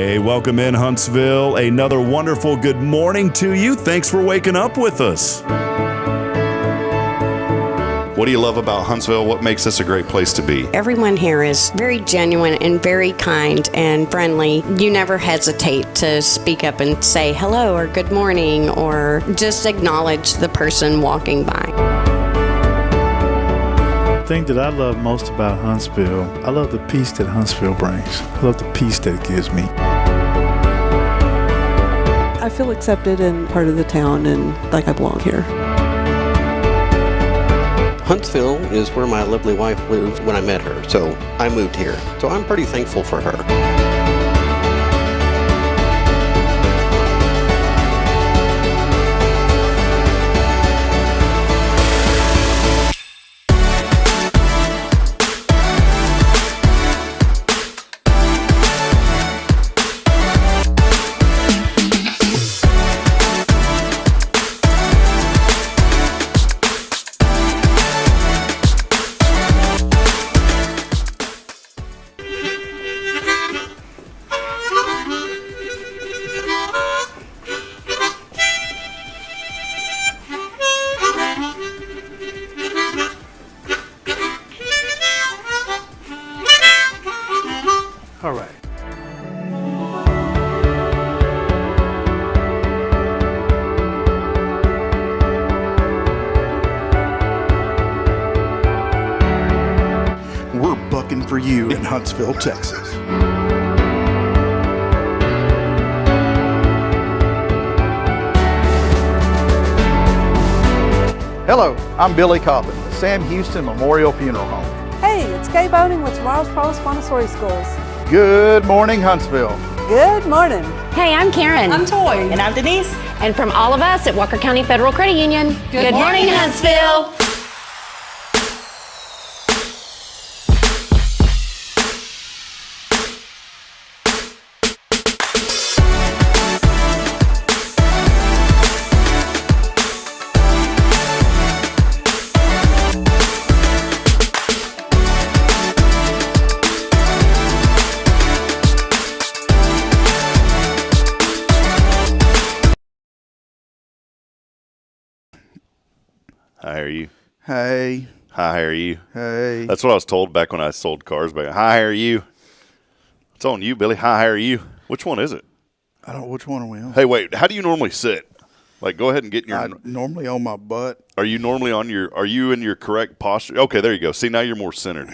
Hey, welcome in Huntsville. Another wonderful good morning to you. Thanks for waking up with us. What do you love about Huntsville? What makes this a great place to be? Everyone here is very genuine and very kind and friendly. You never hesitate to speak up and say hello or good morning or just acknowledge the person walking by. The thing that I love most about Huntsville, I love the peace that Huntsville brings. I love the peace that it gives me. I feel accepted and part of the town and like I belong here. Huntsville is where my lovely wife lived when I met her, so I moved here. So I'm pretty thankful for her. All right. We're bucking for you in Huntsville, Texas. Hello, I'm Billy Cobbin, the Sam Houston Memorial Funeral Home. Hey, it's Gay Boating with Tomorrow's Promise Montessori Schools. Good morning, Huntsville. Good morning. Hey, I'm Karen. I'm Toy. And I'm Denise. And from all of us at Walker County Federal Credit Union, good morning, Huntsville. Hi, how are you? Hey. Hi, how are you? Hey. That's what I was told back when I sold cars back. Hi, how are you? It's on you, Billy. Hi, how are you? Which one is it? I don't know which one are we on. Hey, wait. How do you normally sit? Like, go ahead and get in your. Normally on my butt. Are you normally on your? Are you in your correct posture? Okay, there you go. See, now you're more centered.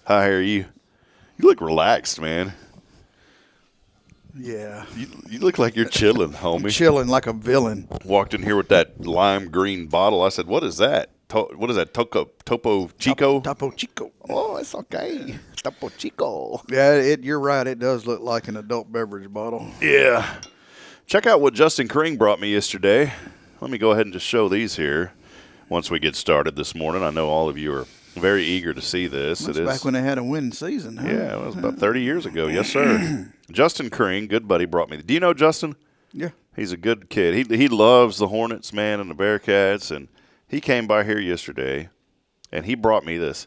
Hi, how are you? You look relaxed, man. Yeah. You look like you're chilling, homie. Chilling like a villain. Walked in here with that lime green bottle. I said, "What is that? What is that? Topo Chico? Topo Chico. Oh, it's okay. Topo Chico. Yeah, you're right. It does look like an adult beverage bottle. Yeah. Check out what Justin Kring brought me yesterday. Let me go ahead and just show these here once we get started this morning. I know all of you are very eager to see this. That's back when they had a winning season, huh? Yeah, it was about 30 years ago. Yes, sir. Justin Kring, good buddy, brought me. Do you know Justin? Yeah. He's a good kid. He loves the Hornets, man, and the Bearcats, and he came by here yesterday, and he brought me this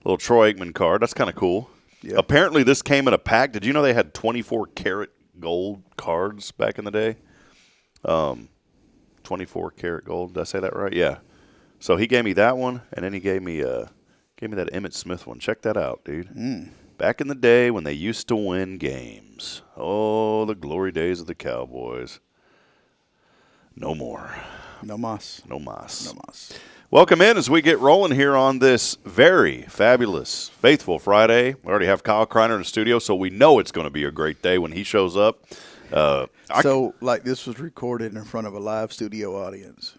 little Troy Aikman card. That's kind of cool. Yeah. Apparently, this came in a pack. Did you know they had 24-karat gold cards back in the day? 24-karat gold. Did I say that right? Yeah. So he gave me that one, and then he gave me that Emmitt Smith one. Check that out, dude. Back in the day when they used to win games. Oh, the glory days of the Cowboys. No more. No mas. No mas. No mas. Welcome in as we get rolling here on this very fabulous, faithful Friday. We already have Kyle Kreiner in the studio, so we know it's going to be a great day when he shows up. So, like this was recorded in front of a live studio audience.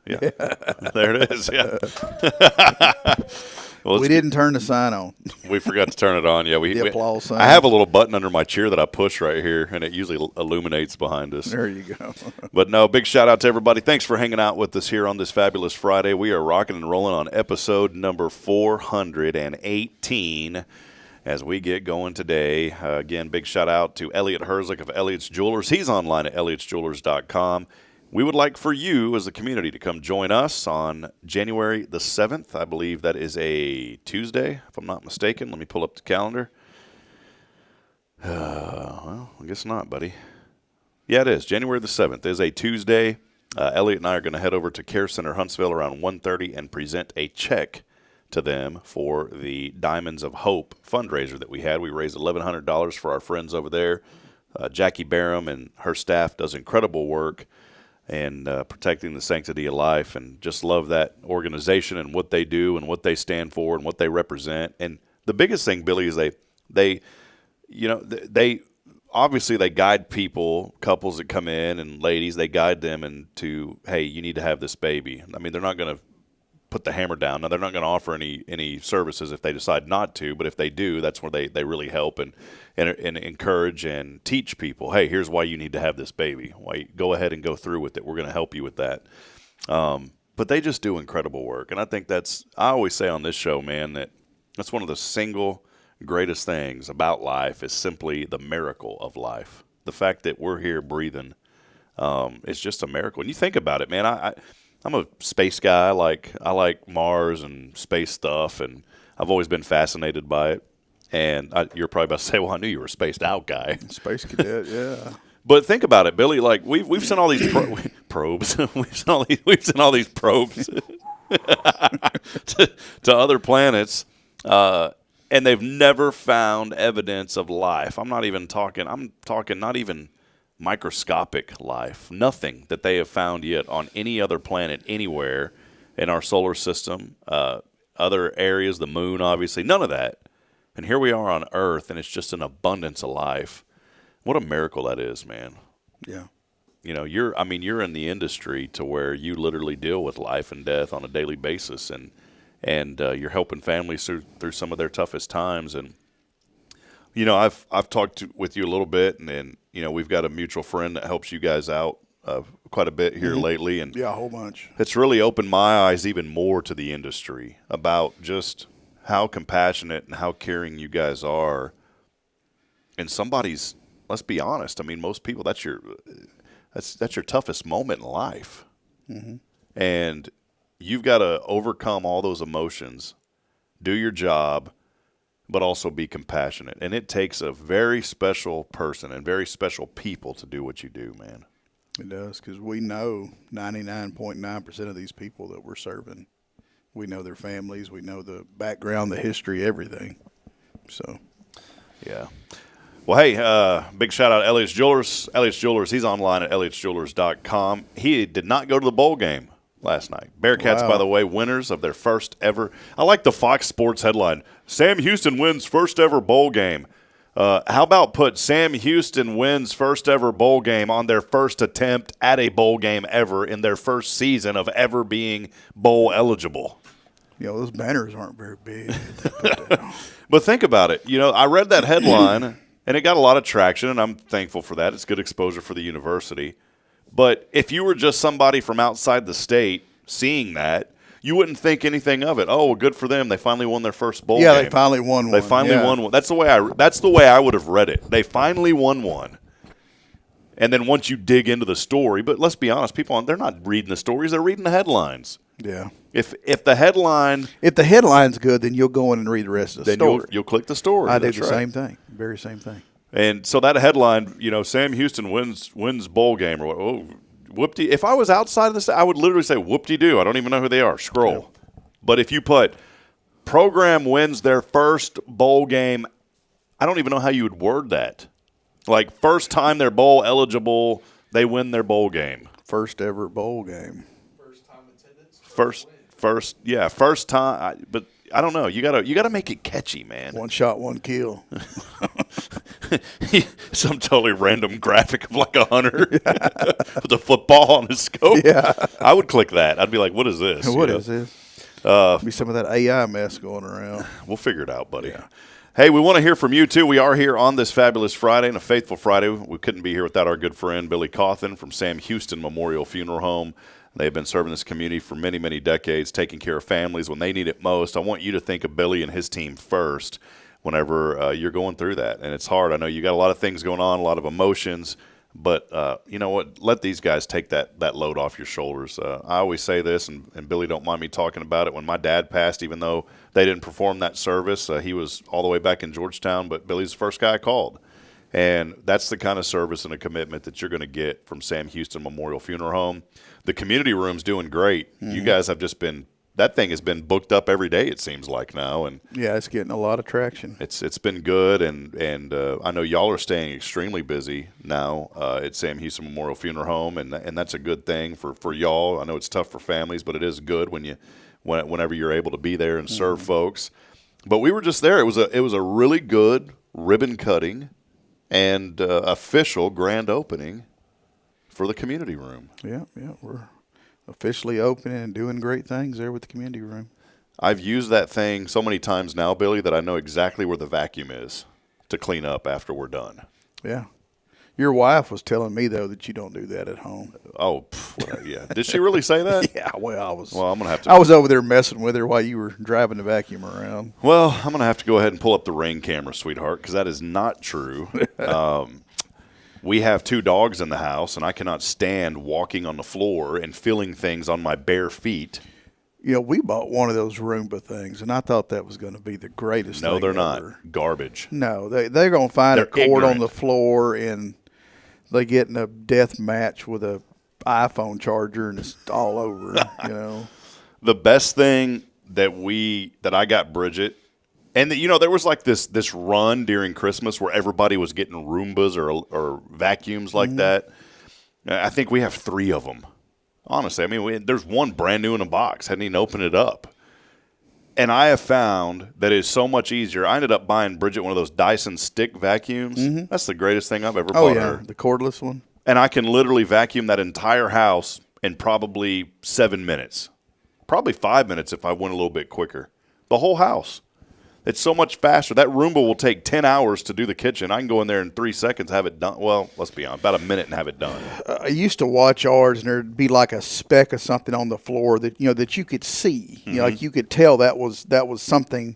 Yeah, there it is. Yeah. Well, we didn't turn the sign on. We forgot to turn it on. Yeah, the applause sign. I have a little button under my chair that I push right here, and it usually illuminates behind us. There you go. But no, big shout out to everybody. Thanks for hanging out with us here on this fabulous Friday. We are rocking and rolling on episode number 418 as we get going today. Again, big shout out to Elliot Herzlich of Elliot's Jewelers. He's online at elliotsjewelers.com. We would like for you as a community to come join us on January the 7th. I believe that is a Tuesday, if I'm not mistaken. Let me pull up the calendar. Well, I guess not, buddy. Yeah, it is. January the 7th. It is a Tuesday. Elliot and I are going to head over to Care Center Huntsville around 1:30 and present a check to them for the Diamonds of Hope fundraiser that we had. We raised $1,100 for our friends over there. Jackie Barham and her staff does incredible work and protecting the sanctity of life, and just love that organization and what they do and what they stand for and what they represent. And the biggest thing, Billy, is they obviously they guide people, couples that come in and ladies, they guide them into, hey, you need to have this baby. I mean, they're not going to put the hammer down. Now, they're not going to offer any services if they decide not to, but if they do, that's where they really help and encourage and teach people, hey, here's why you need to have this baby. Why, go ahead and go through with it. We're going to help you with that. But they just do incredible work. And I think I always say on this show, man, that's one of the single greatest things about life is simply the miracle of life. The fact that we're here breathing is just a miracle. And you think about it, man, I'm a space guy. I like Mars and space stuff, and I've always been fascinated by it. And you're probably about to say, well, I knew you were a spaced out guy. Space cadet, yeah. But think about it, Billy. Like we've sent all these probes. we've sent all these probes to other planets, and they've never found evidence of life. I'm talking not even microscopic life. Nothing that they have found yet on any other planet anywhere in our solar system. Other areas, the moon, obviously, none of that. And here we are on Earth, and it's just an abundance of life. What a miracle that is, man. Yeah. You know, you're in the industry to where you literally deal with life and death on a daily basis, and you're helping families through some of their toughest times. And you know, I've talked with you a little bit, and you know, we've got a mutual friend that helps you guys out quite a bit here lately, and yeah, a whole bunch. It's really opened my eyes even more to the industry about just how compassionate and how caring you guys are. And let's be honest. I mean, most people, that's your toughest moment in life, and you've got to overcome all those emotions, do your job, but also be compassionate. And it takes a very special person and very special people to do what you do, man. It does, because we know 99.9% of these people that we're serving. We know their families. We know the background, the history, everything. So, yeah. Well, hey, big shout-out to Elliot's Jewelers. Elliot's Jewelers, he's online at elliotsjewelers.com. He did not go to the bowl game last night. Bearcats, by the way, winners of their first ever. I like the Fox Sports headline. Sam Houston wins first ever bowl game. How about put Sam Houston wins first ever bowl game on their first attempt at a bowl game ever in their first season of ever being bowl eligible? You know, those banners aren't very big. But think about it. You know, I read that headline, and it got a lot of traction, and I'm thankful for that. It's good exposure for the university. But if you were just somebody from outside the state seeing that, you wouldn't think anything of it. Oh, well, good for them. They finally won their first bowl game. Yeah, they finally won one. They finally won one. That's the way I would have read it. They finally won one. And then once you dig into the story, but let's be honest, they're not reading the stories, they're reading the headlines. Yeah. If the headline's good, then you'll go in and read the rest of the story. Then you'll click the story. I did the same thing. Very same thing. And so that headline, you know, Sam Houston wins bowl game, or what? Oh, whoop-de. If I was outside of the state, I would literally say whoop-de-doo. I don't even know who they are. Scroll. Yeah. But if you put program wins their first bowl game, I don't even know how you would word that. Like, first time they're bowl eligible, they win their bowl game. First ever bowl game. First time attendance. First time. But I don't know. You gotta make it catchy, man. One shot, one kill. Some totally random graphic of like a hunter with a football on his scope. Yeah, I would click that. I'd be like, "What is this? What is this?" Be some of that AI mess going around. We'll figure it out, buddy. Yeah. Hey, we want to hear from you, too. We are here on this fabulous Friday and a faithful Friday. We couldn't be here without our good friend Billy Cawthon from Sam Houston Memorial Funeral Home. They've been serving this community for many, many decades, taking care of families when they need it most. I want you to think of Billy and his team first whenever you're going through that. And it's hard. I know you got a lot of things going on, a lot of emotions. But you know what? Let these guys take that load off your shoulders. I always say this, and Billy don't mind me talking about it. When my dad passed, even though they didn't perform that service, he was all the way back in Georgetown, but Billy's the first guy I called. And that's the kind of service and a commitment that you're going to get from Sam Houston Memorial Funeral Home. The community room's doing great. Mm-hmm. You guys have just been – that thing has been booked up every day, it seems like now. And yeah, it's getting a lot of traction. It's been good, and I know y'all are staying extremely busy now at Sam Houston Memorial Funeral Home, and that's a good thing for y'all. I know it's tough for families, but it is good whenever you're able to be there and serve folks. But we were just there. It was a really good ribbon cutting and official grand opening for the community room. Yeah, we're officially opening and doing great things there with the community room. I've used that thing so many times now, Billy, that I know exactly where the vacuum is to clean up after we're done. Yeah. Your wife was telling me, though, that you don't do that at home. Oh, yeah. Did she really say that? Yeah, well, I'm gonna have to. I was over there messing with her while you were driving the vacuum around. Well, I'm going to have to go ahead and pull up the Ring camera, sweetheart, because that is not true. We have 2 dogs in the house, and I cannot stand walking on the floor and feeling things on my bare feet. You know, we bought one of those Roomba things, and I thought that was going to be the greatest thing No, they're ever. not. Garbage. No, they're going to find a cord ignorant on the floor, and they get in a death match with a iPhone charger, and it's all over, you know. The best thing that I got Bridget, and there was like this run during Christmas where everybody was getting Roombas or vacuums like that. I think we have 3 of them. Honestly, I mean, there's one brand new in a box. Hadn't even opened it up. And I have found that it's so much easier. I ended up buying Bridget one of those Dyson stick vacuums. Mm-hmm. That's the greatest thing I've ever bought her. The cordless one. And I can literally vacuum that entire house in probably 7 minutes. Probably 5 minutes if I went a little bit quicker. The whole house. It's so much faster. That Roomba will take 10 hours to do the kitchen. I can go in there in 3 seconds, have it done. Well, let's be honest, about a minute and have it done. I used to watch ours, and there'd be like a speck of something on the floor that that you could see. You know, like you could tell that was something,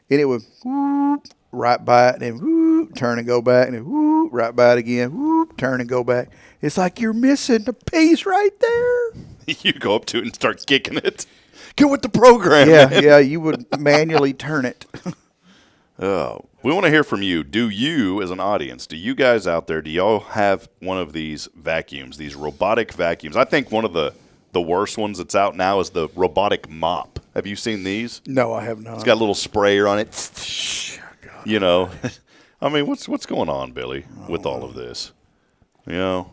and it would whoop, right by it, and then whoop, turn and go back, and then whoop, right by it again, whoop, turn and go back. It's like you're missing a piece right there. You go up to it and start kicking it. Get with the program. Yeah, you would manually turn it. Oh, we want to hear from you. Do you, as an audience, do you guys out there, do y'all have one of these vacuums, these robotic vacuums? I think one of the worst ones that's out now is the robotic mop. Have you seen these? No, I have not. It's got a little sprayer on it. You know, I mean, what's going on, Billy, with all of this? You know,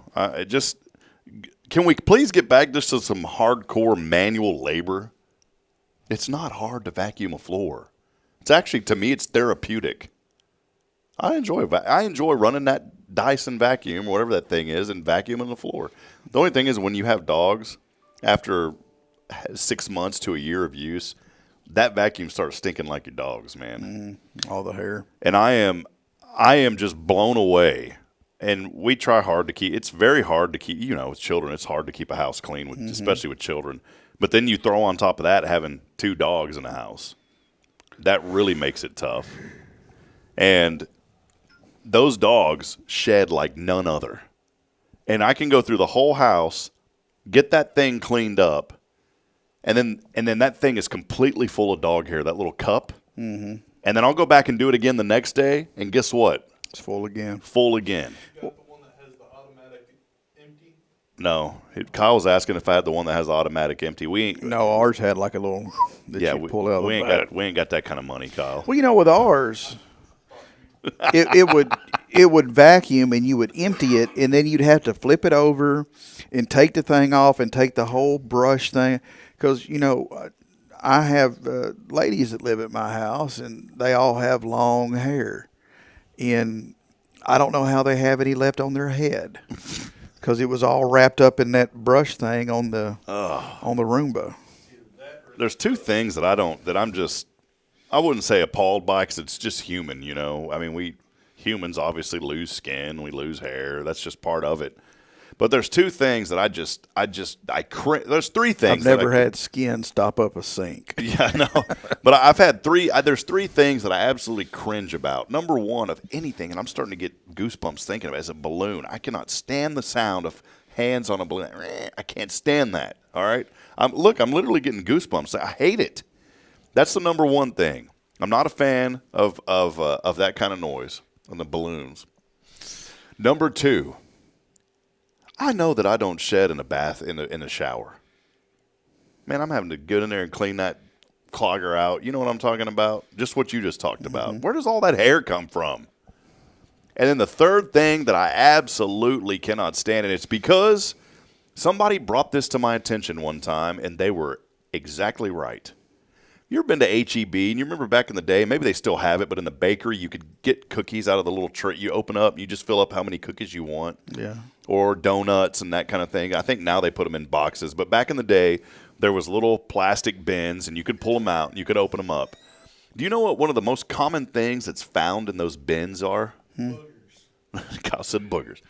can we please get back just to some hardcore manual labor? It's not hard to vacuum a floor. It's actually, to me, it's therapeutic. I enjoy running that Dyson vacuum or whatever that thing is and vacuuming the floor. The only thing is when you have dogs, after 6 months to a year of use, that vacuum starts stinking like your dog's, man. All the hair. And I am just blown away. And we try hard to keep. It's very hard to keep. With children, it's hard to keep a house clean, especially with children. But then you throw on top of that having 2 dogs in the house. That really makes it tough. And those dogs shed like none other. And I can go through the whole house, get that thing cleaned up, and then that thing is completely full of dog hair, that little cup. Mm-hmm. And then I'll go back and do it again the next day, and guess what? It's full again. Full again. You got the one that has the automatic empty? No. Kyle was asking if I had the one that has the automatic empty. No, ours had like a little that you pull out. We ain't got that kind of money, Kyle. Well, with ours, it would vacuum and you would empty it, and then you'd have to flip it over and take the thing off and take the whole brush thing. Because I have ladies that live at my house, and they all have long hair, and I don't know how they have any left on their head. Because it was all wrapped up in that brush thing on the Roomba. There's 2 things that I wouldn't say appalled by, because it's just human, I mean, we humans obviously lose skin, we lose hair. That's just part of it. But there's 2 things that there's 3 things. I've never had skin stop up a sink. Yeah, I know. But I've had 3. There's 3 things that I absolutely cringe about. Number 1 of anything, and I'm starting to get goosebumps thinking of it, is a balloon. I cannot stand the sound of hands on a balloon. I can't stand that. All right. I'm literally getting goosebumps. I hate it. That's the number 1 thing. I'm not a fan of that kind of noise on the balloons. Number 2, I know that I don't shed in a bath in a shower. Man, I'm having to get in there and clean that clogger out. You know what I'm talking about? Just what you just talked about. Where does all that hair come from? And then the third thing that I absolutely cannot stand, and it's because somebody brought this to my attention one time, and they were exactly right. You ever been to H-E-B, and you remember back in the day, maybe they still have it, but in the bakery you could get cookies out of the little tray. You open up, and you just fill up how many cookies you want. Yeah. Or donuts and that kind of thing. I think now they put them in boxes, but back in the day, there was little plastic bins, and you could pull them out, and you could open them up. Do you know what one of the most common things that's found in those bins are? Boogers. Kyle said boogers.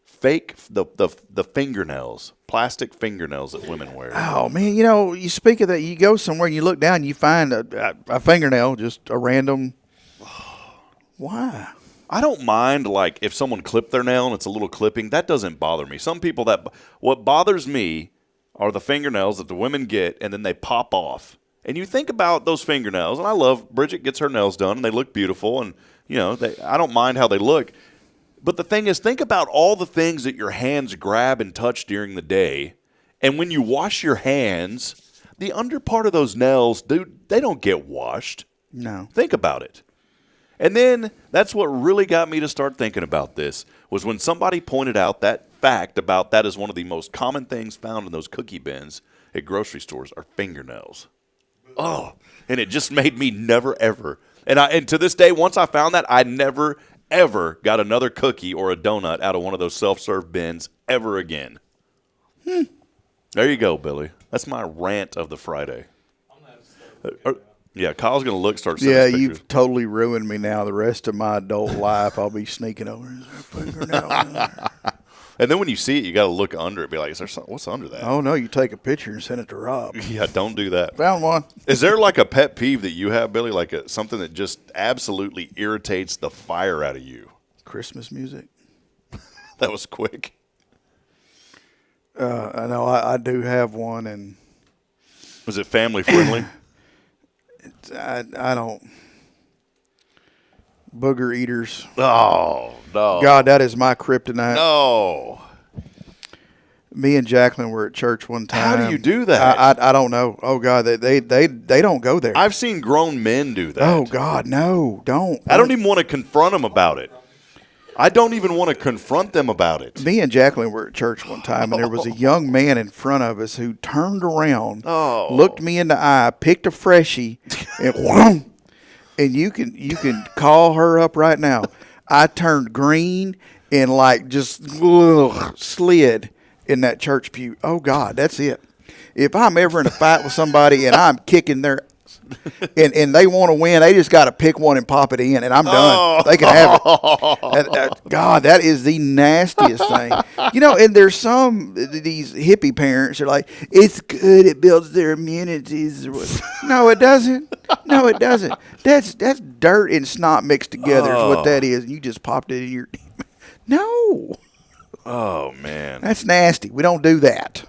Fake, the fingernails, plastic fingernails that women wear. Oh, man, you speak of that, you go somewhere and you look down and you find a fingernail, just a random. Why? I don't mind, like, if someone clipped their nail and it's a little clipping. That doesn't bother me. Some people what bothers me are the fingernails that the women get and then they pop off. And you think about those fingernails, and I love, Bridget gets her nails done and they look beautiful, and, I don't mind how they look. But the thing is, think about all the things that your hands grab and touch during the day. And when you wash your hands, the under part of those nails, dude, they don't get washed. No. Think about it. And then that's what really got me to start thinking about this, was when somebody pointed out that fact about that is one of the most common things found in those cookie bins at grocery stores are fingernails. Oh, and it just made me never, ever. And to this day, once I found that, I never, ever got another cookie or a donut out of one of those self-serve bins ever again. There you go, Billy. That's my rant of the Friday. Yeah, Kyle's going to start sending us pictures. You've totally ruined me now. The rest of my adult life, I'll be sneaking over. Is there a fingernail in there? And then when you see it, you got to look under it. Be like, is there something? What's under that? Oh, no, you take a picture and send it to Rob. Yeah, don't do that. Found one. Is there like a pet peeve that you have, Billy, like something that just absolutely irritates the fire out of you? Christmas music. That was quick. I know I do have one, and was it family friendly? I don't. Booger eaters. Oh, no. God, that is my kryptonite. No. Me and Jacqueline were at church one time. How do you do that? I don't know. Oh, God, they don't go there. I've seen grown men do that. Oh, God, no, don't. I don't even want to confront them about it. I don't even want to confront them about it. Me and Jacqueline were at church one time, and there was a young man in front of us who turned around, looked me in the eye, picked a freshie, and whoom, and you can call her up right now. I turned green and just slid in that church pew. Oh, God, that's it. If I'm ever in a fight with somebody and I'm kicking their and they want to win, they just got to pick one and pop it in, and I'm done. They can have it. God, that is the nastiest thing. And there's these hippie parents are like, it's good, it builds their immunities. No, it doesn't. No, it doesn't. That's dirt and snot mixed together is what that is. You just popped it in your... No. Oh, man. That's nasty. We don't do that.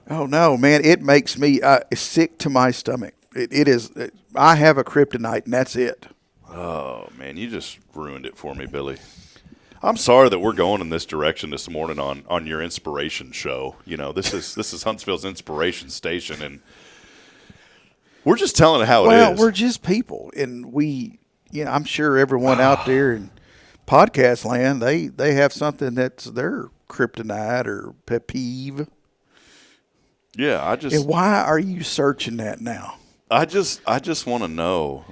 Oh, no, man. It makes me sick to my stomach. It is. I have a kryptonite, and that's it. Oh, man. You just ruined it for me, Billy. I'm sorry that we're going in this direction this morning on your inspiration show. This is Huntsville's inspiration station, and we're just telling it how it is. Well, we're just people, and I'm sure everyone out there in podcast land, they have something that's their kryptonite or pet peeve. Yeah, And why are you searching that now? I just want to know,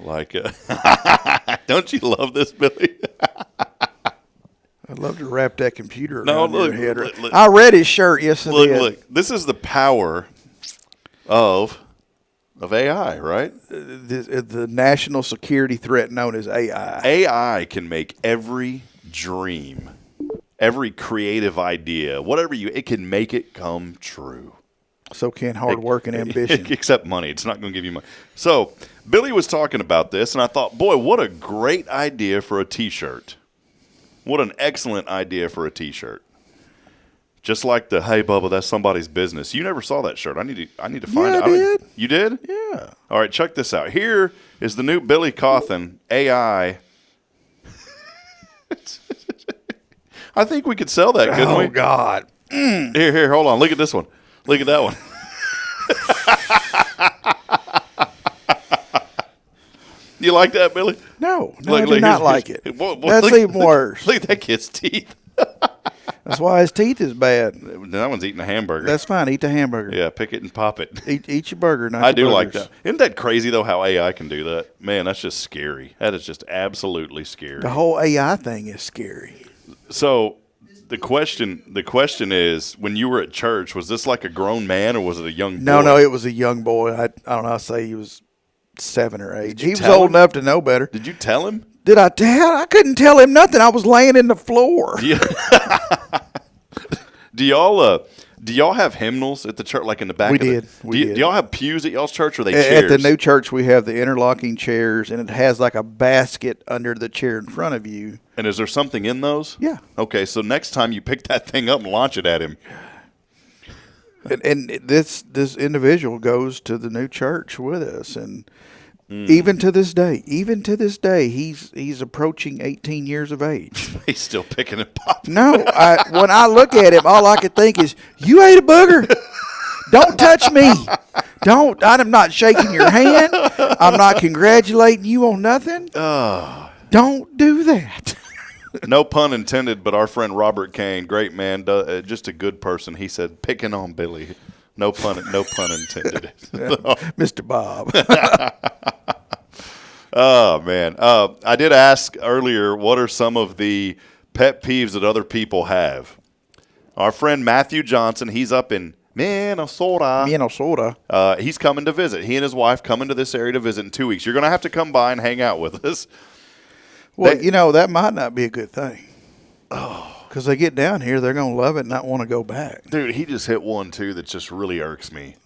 don't you love this, Billy? I'd love to wrap that computer around your head. Look, I read his shirt. Yes, I did. Look. This is the power of AI, right? The national security threat known as AI. AI can make every dream, every creative idea, it can make it come true. So can hard work and ambition. Except money. It's not going to give you money. So Billy was talking about this, and I thought, boy, what a great idea for a T-shirt. What an excellent idea for a T-shirt. Just like the, hey, Bubba, that's somebody's business. You never saw that shirt. I need to find it. I did. You did? Yeah. All right, check this out. Here is the new Billy Cawthon AI I think we could sell that, couldn't we? Oh, God. Here, hold on. Look at this one. Look at that one. You like that, Billy? No, I do not like it. That's even worse. Look at that kid's teeth. That's why his teeth is bad. That one's eating a hamburger. That's fine. Eat the hamburger. Yeah, pick it and pop it. Eat your burger. Not I your do like burgers. that. Isn't that crazy, though, how AI can do that? Man, that's just scary. That is just absolutely scary. The whole AI thing is scary. So the question is, when you were at church, was this like a grown man or was it a young boy? No, it was a young boy. I don't know. I'd say he was 7 or 8. He was tell old him? enough to know better. Did you tell him? Did I tell? I couldn't tell him nothing. I was laying in the floor. Yeah. Do y'all have hymnals at the church, like in the back? We of the, did. We do did. y'all have pews at y'all's church, or are they chairs? At the new church, we have the interlocking chairs, and it has like a basket under the chair in front of you. And is there something in those? Yeah. Okay, so next time you pick that thing up and launch it at him. And this individual goes to the new church with us, and even to this day, he's approaching 18 years of age. He's still picking and popping. No, when I look at him, all I can think is, "You ate a booger. Don't touch me. Don't. I'm not shaking your hand. I'm not congratulating you on nothing. Don't do that." No pun intended, but our friend Robert Kane, great man, just a good person. He said, "Picking on Billy." No pun intended. Mr. Bob. Oh, man. I did ask earlier, what are some of the pet peeves that other people have? Our friend Matthew Johnson, he's up in Minnesota. He's coming to visit. He and his wife coming to this area to visit in 2 weeks. You're going to have to come by and hang out with us. Well, that might not be a good thing. Oh. Because they get down here, they're going to love it and not want to go back. Dude, he just hit one, too, that just really irks me.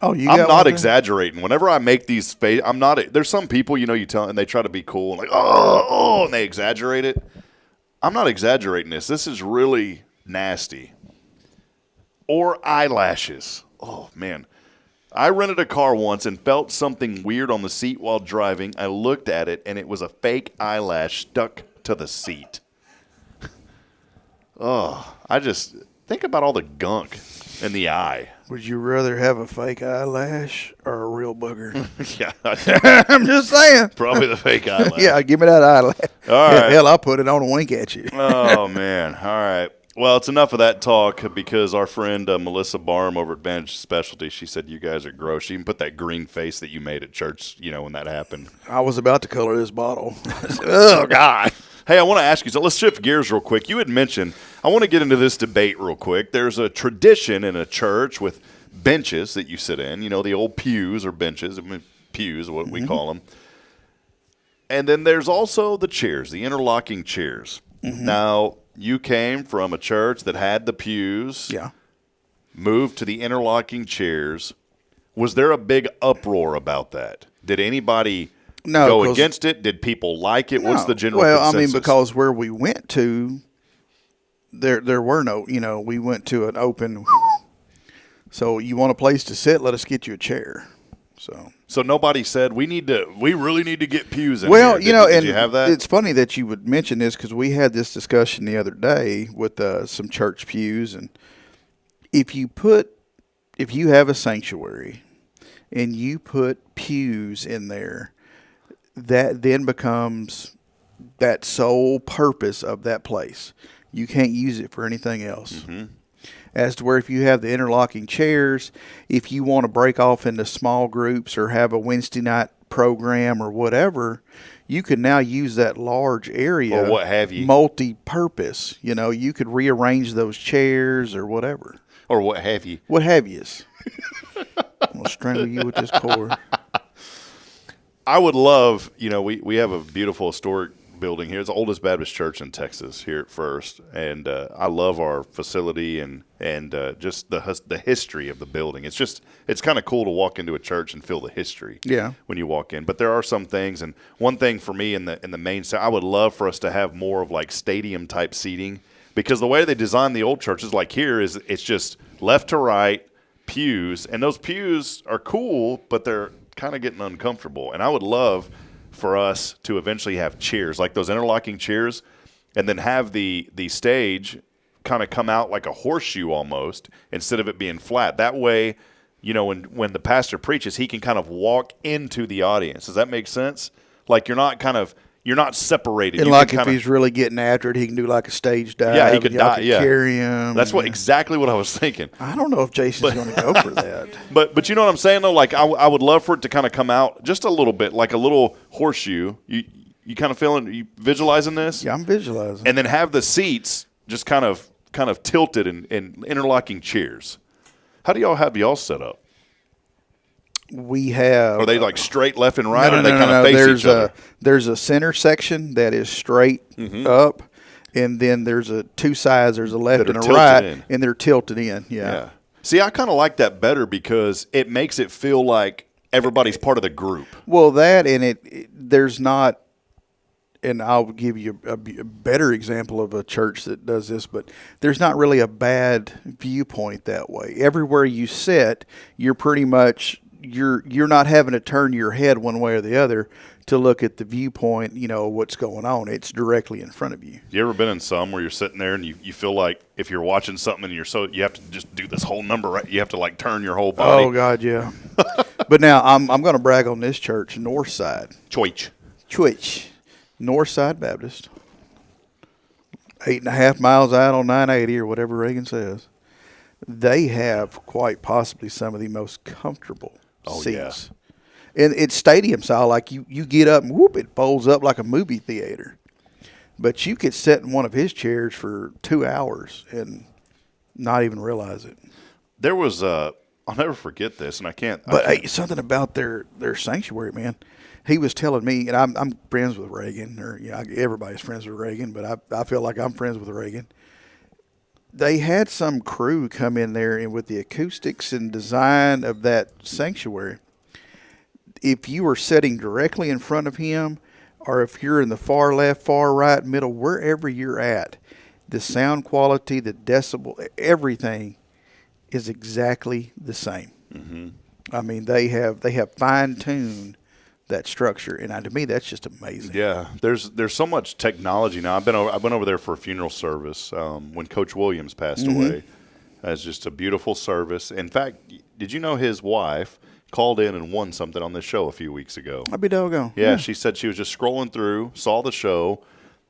Oh, I'm not exaggerating. Whenever I make these I'm not. There's some people, you tell, and they try to be cool and like, and they exaggerate it. I'm not exaggerating this. This is really nasty. Or eyelashes. Oh, man. I rented a car once and felt something weird on the seat while driving. I looked at it, and it was a fake eyelash stuck to the seat. Oh, I just think about all the gunk in the eye. Would you rather have a fake eyelash or a real booger? Yeah. I'm just saying. Probably the fake eyelash. Yeah, give me that eyelash. All right. Hell, I'll put it on and wink at you. Oh, man. All right. Well, it's enough of that talk because our friend Melissa Barham over at Bandage Specialty, she said you guys are gross. She even put that green face that you made at church, when that happened. I was about to color this bottle. Oh, God. Hey, I want to ask you, so let's shift gears real quick. You had mentioned, I want to get into this debate real quick. There's a tradition in a church with benches that you sit in, the old pews or benches, pews, what we call them. And then there's also the chairs, the interlocking chairs. Mm-hmm. Now, you came from a church that had the pews, moved to the interlocking chairs. Was there a big uproar about that? Did anybody go against it? Did people like it? No. What's the general consensus? Because where we went to, there were no, we went to an open, so you want a place to sit, let us get you a chair. So nobody said, we really need to get pews in here. Did you have that? It's funny that you would mention this because we had this discussion the other day with some church pews. And if you have a sanctuary and you put pews in there, that then becomes that sole purpose of that place. You can't use it for anything else. Mm-hmm. As to where if you have the interlocking chairs, if you want to break off into small groups or have a Wednesday night program or whatever, you can now use that large area. Or what have you. Multi-purpose. You could rearrange those chairs or whatever. Or what have you. What have yous. I'm going to strangle you with this cord. I would love, we have a beautiful historic building here. It's the oldest Baptist church in Texas here at First, and I love our facility and just the history of the building. It's kind of cool to walk into a church and feel the history when you walk in. But there are some things, and one thing for me in the main side, I would love for us to have more of like stadium type seating, because the way they designed the old churches like here is it's just left to right pews, and those pews are cool, but they're kind of getting uncomfortable. And I would love for us to eventually have chairs, like those interlocking chairs. and then have the stage kind of come out like a horseshoe almost instead of it being flat. That way, when the pastor preaches, he can kind of walk into the audience. Does that make sense? Like you're not separated. And like if he's really getting after it, he can do like a stage dive. Yeah, he could dive. Yeah, carry him. That's exactly what I was thinking. I don't know if Jason's going to go for that. But you know what I'm saying though? Like I would love for it to kind of come out just a little bit, like a little horseshoe. You kind of feeling? You visualizing this? Yeah, I'm visualizing. And then have the seats just kind of tilted and interlocking chairs. How do y'all have y'all set up? We have. Are they like straight left and right, no, or they kind of face each other? There's a center section that is straight up, and then there's two sides. There's a left and a right, and they're tilted in. Yeah. See, I kind of like that better because it makes it feel like everybody's part of the group. Well, that and there's not. And I'll give you a better example of a church that does this, but there's not really a bad viewpoint that way. Everywhere you sit, you're pretty much you're not having to turn your head one way or the other to look at the viewpoint, what's going on. It's directly in front of you. You ever been in some where you're sitting there and you feel like if you're watching something and you have to just do this whole number, right? You have to like turn your whole body. Oh God, yeah. But now I'm going to brag on this church, North Side. Church. Northside Baptist, 8.5 miles out on 980 or whatever Reagan says. They have quite possibly some of the most comfortable seats. Yeah. And it's stadium style, like you get up and whoop, it folds up like a movie theater. But you could sit in one of his chairs for 2 hours and not even realize it. There was I'll never forget this, and I can't. Hey, something about their sanctuary, man. He was telling me, and I'm friends with Reagan, or everybody's friends with Reagan, but I feel like I'm friends with Reagan. They had some crew come in there, and with the acoustics and design of that sanctuary, if you were sitting directly in front of him, or if you're in the far left, far right, middle, wherever you're at, the sound quality, the decibel, everything is exactly the same. Mm-hmm. I mean, they have fine-tuned that structure, and to me, that's just amazing. Yeah, there's so much technology now. I've been over there for a funeral service when Coach Williams passed away. It's just a beautiful service. In fact, did you know his wife called in and won something on this show a few weeks ago? I'd be doggone. Yeah, she said she was just scrolling through, saw the show,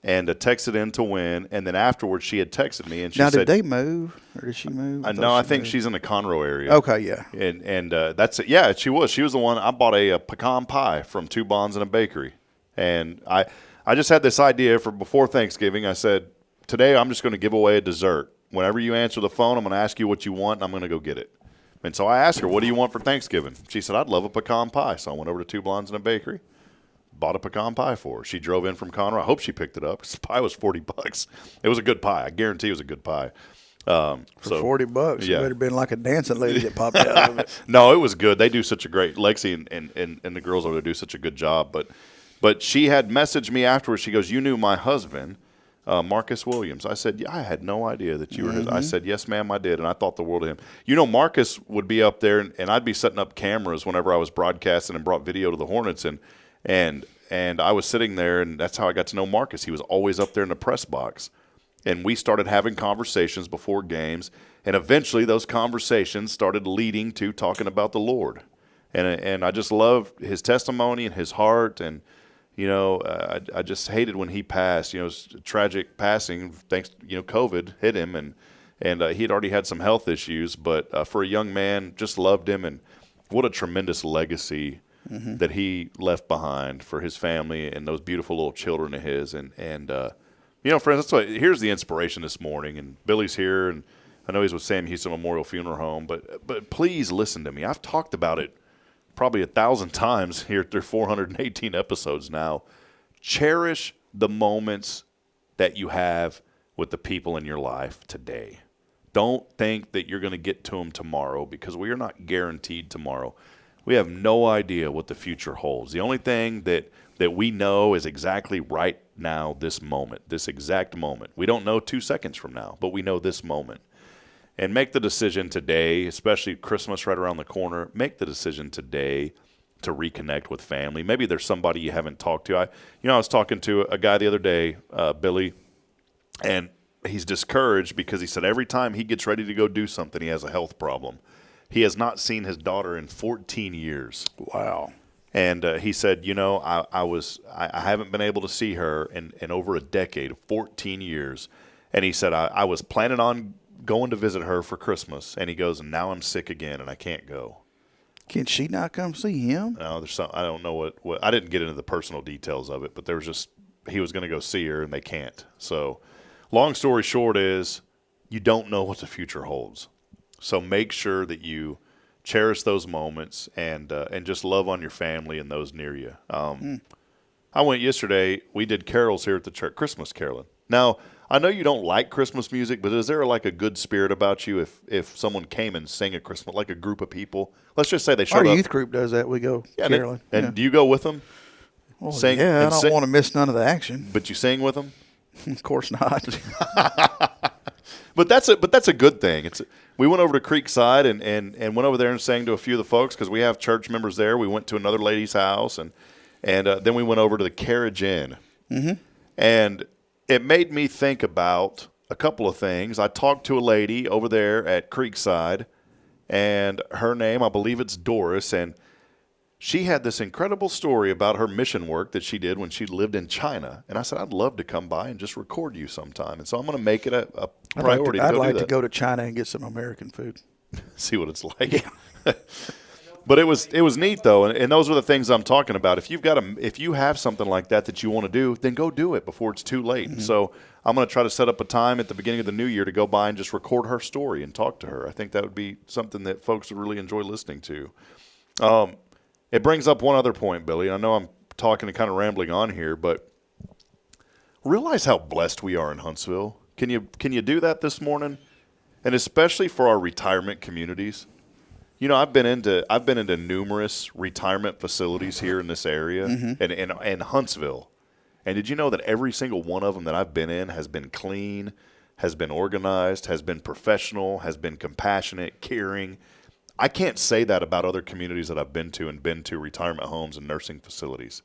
and texted in to win. And then afterwards, she had texted me, and she said, "Now, did they move, or did she move?" No, I think she's in the Conroe area. Okay, yeah. And that's it. Yeah, she was. She was the one. I bought a pecan pie from Two Bonds and a Bakery, and I just had this idea for before Thanksgiving. I said, today I'm just going to give away a dessert. Whenever you answer the phone, I'm going to ask you what you want, and I'm going to go get it. And so I asked her, "What do you want for Thanksgiving?" She said, "I'd love a pecan pie." So I went over to Two Blondes and a Bakery, bought a pecan pie for her. She drove in from Conroe. I hope she picked it up. This pie was $40. It was a good pie. I guarantee it was a good pie. For $40, yeah. It would have been like a dancing lady that popped out of it. No, it was good. They do such a great, Lexi and the girls over there do such a good job. But she had messaged me afterwards. She goes, "You knew my husband, Marcus Williams." I said, "Yeah, I had no idea that you were his." I said, "Yes, ma'am, I did." And I thought the world of him. Marcus would be up there, and I'd be setting up cameras whenever I was broadcasting and brought video to the Hornets. And I was sitting there, and that's how I got to know Marcus. He was always up there in the press box. And we started having conversations before games, and eventually those conversations started leading to talking about the Lord. And I just love his testimony and his heart. And, I just hated when he passed. It was a tragic passing. Thanks, COVID hit him, and he had already had some health issues. But for a young man, just loved him, and what a tremendous legacy that he left behind for his family and those beautiful little children of his. And friends, here's the inspiration this morning. And Billy's here, and I know he's with Sam Houston Memorial Funeral Home, but please listen to me. I've talked about it probably 1,000 times here through 418 episodes now. Cherish the moments that you have with the people in your life today. Don't think that you're going to get to them tomorrow, because we are not guaranteed tomorrow. We have no idea what the future holds. The only thing that we know is exactly right now, this moment, this exact moment. We don't know 2 seconds from now, but we know this moment. And make the decision today, especially Christmas right around the corner, make the decision today to reconnect with family. Maybe there's somebody you haven't talked to. I was talking to a guy the other day, Billy, And he's discouraged because he said every time he gets ready to go do something, he has a health problem. He has not seen his daughter in 14 years. Wow. And he said, I haven't been able to see her in over a decade, 14 years. And he said, I was planning on going to visit her for Christmas. And he goes, and now I'm sick again and I can't go. Can she not come see him? No, there's some, I don't know what I didn't get into the personal details of it, but there was just, he was going to go see her and they can't. So long story short is you don't know what the future holds. So make sure that you cherish those moments and just love on your family and those near you. I went yesterday. We did carols here at the church, Christmas caroling. Now, I know you don't like Christmas music, but is there like a good spirit about you if someone came and sang a Christmas, like a group of people? Let's just say they showed up. Our youth group does that. We go caroling. And do you go with them? Well, I don't want to miss none of the action. But you sing with them? Of course not. But that's a good thing. We went over to Creekside and went over there and sang to a few of the folks because we have church members there. We went to another lady's house and then we went over to the Carriage Inn. Mm-hmm. And it made me think about a couple of things. I talked to a lady over there at Creekside, and her name, I believe it's Doris, and she had this incredible story about her mission work that she did when she lived in China. And I said, I'd love to come by and just record you sometime. And so I'm going to make it a priority I'd like to go to China and get some American food. See what it's like. Yeah. But it was neat though, and those are the things I'm talking about. If you have something like that you want to do, then go do it before it's too late. Mm-hmm. So I'm going to try to set up a time at the beginning of the new year to go by and just record her story and talk to her. I think that would be something that folks would really enjoy listening to. It brings up one other point, Billy. I know I'm talking and kind of rambling on here, but realize how blessed we are in Huntsville. Can you do that this morning? And especially for our retirement communities. You know, I've been into numerous retirement facilities here in this area and Huntsville. And did you know that every single one of them that I've been in has been clean, has been organized, has been professional, has been compassionate, caring. I can't say that about other communities that I've been to retirement homes and nursing facilities.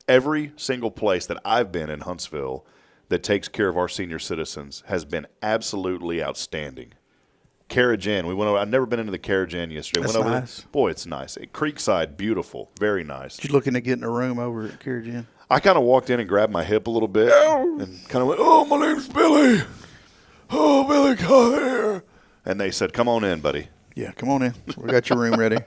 Every single place that I've been in Huntsville that takes care of our senior citizens has been absolutely outstanding. Carriage Inn. We went over. I've never been into the Carriage Inn yesterday. That's went over nice. There. Boy, it's nice. Creekside, beautiful, very nice. You looking to get in a room over at Carriage Inn? I kind of walked in and grabbed my hip a little bit and kind of went, "Oh, my name's Billy. Oh, Billy, come here." And they said, "Come on in, buddy." Yeah, come on in. We got your room ready.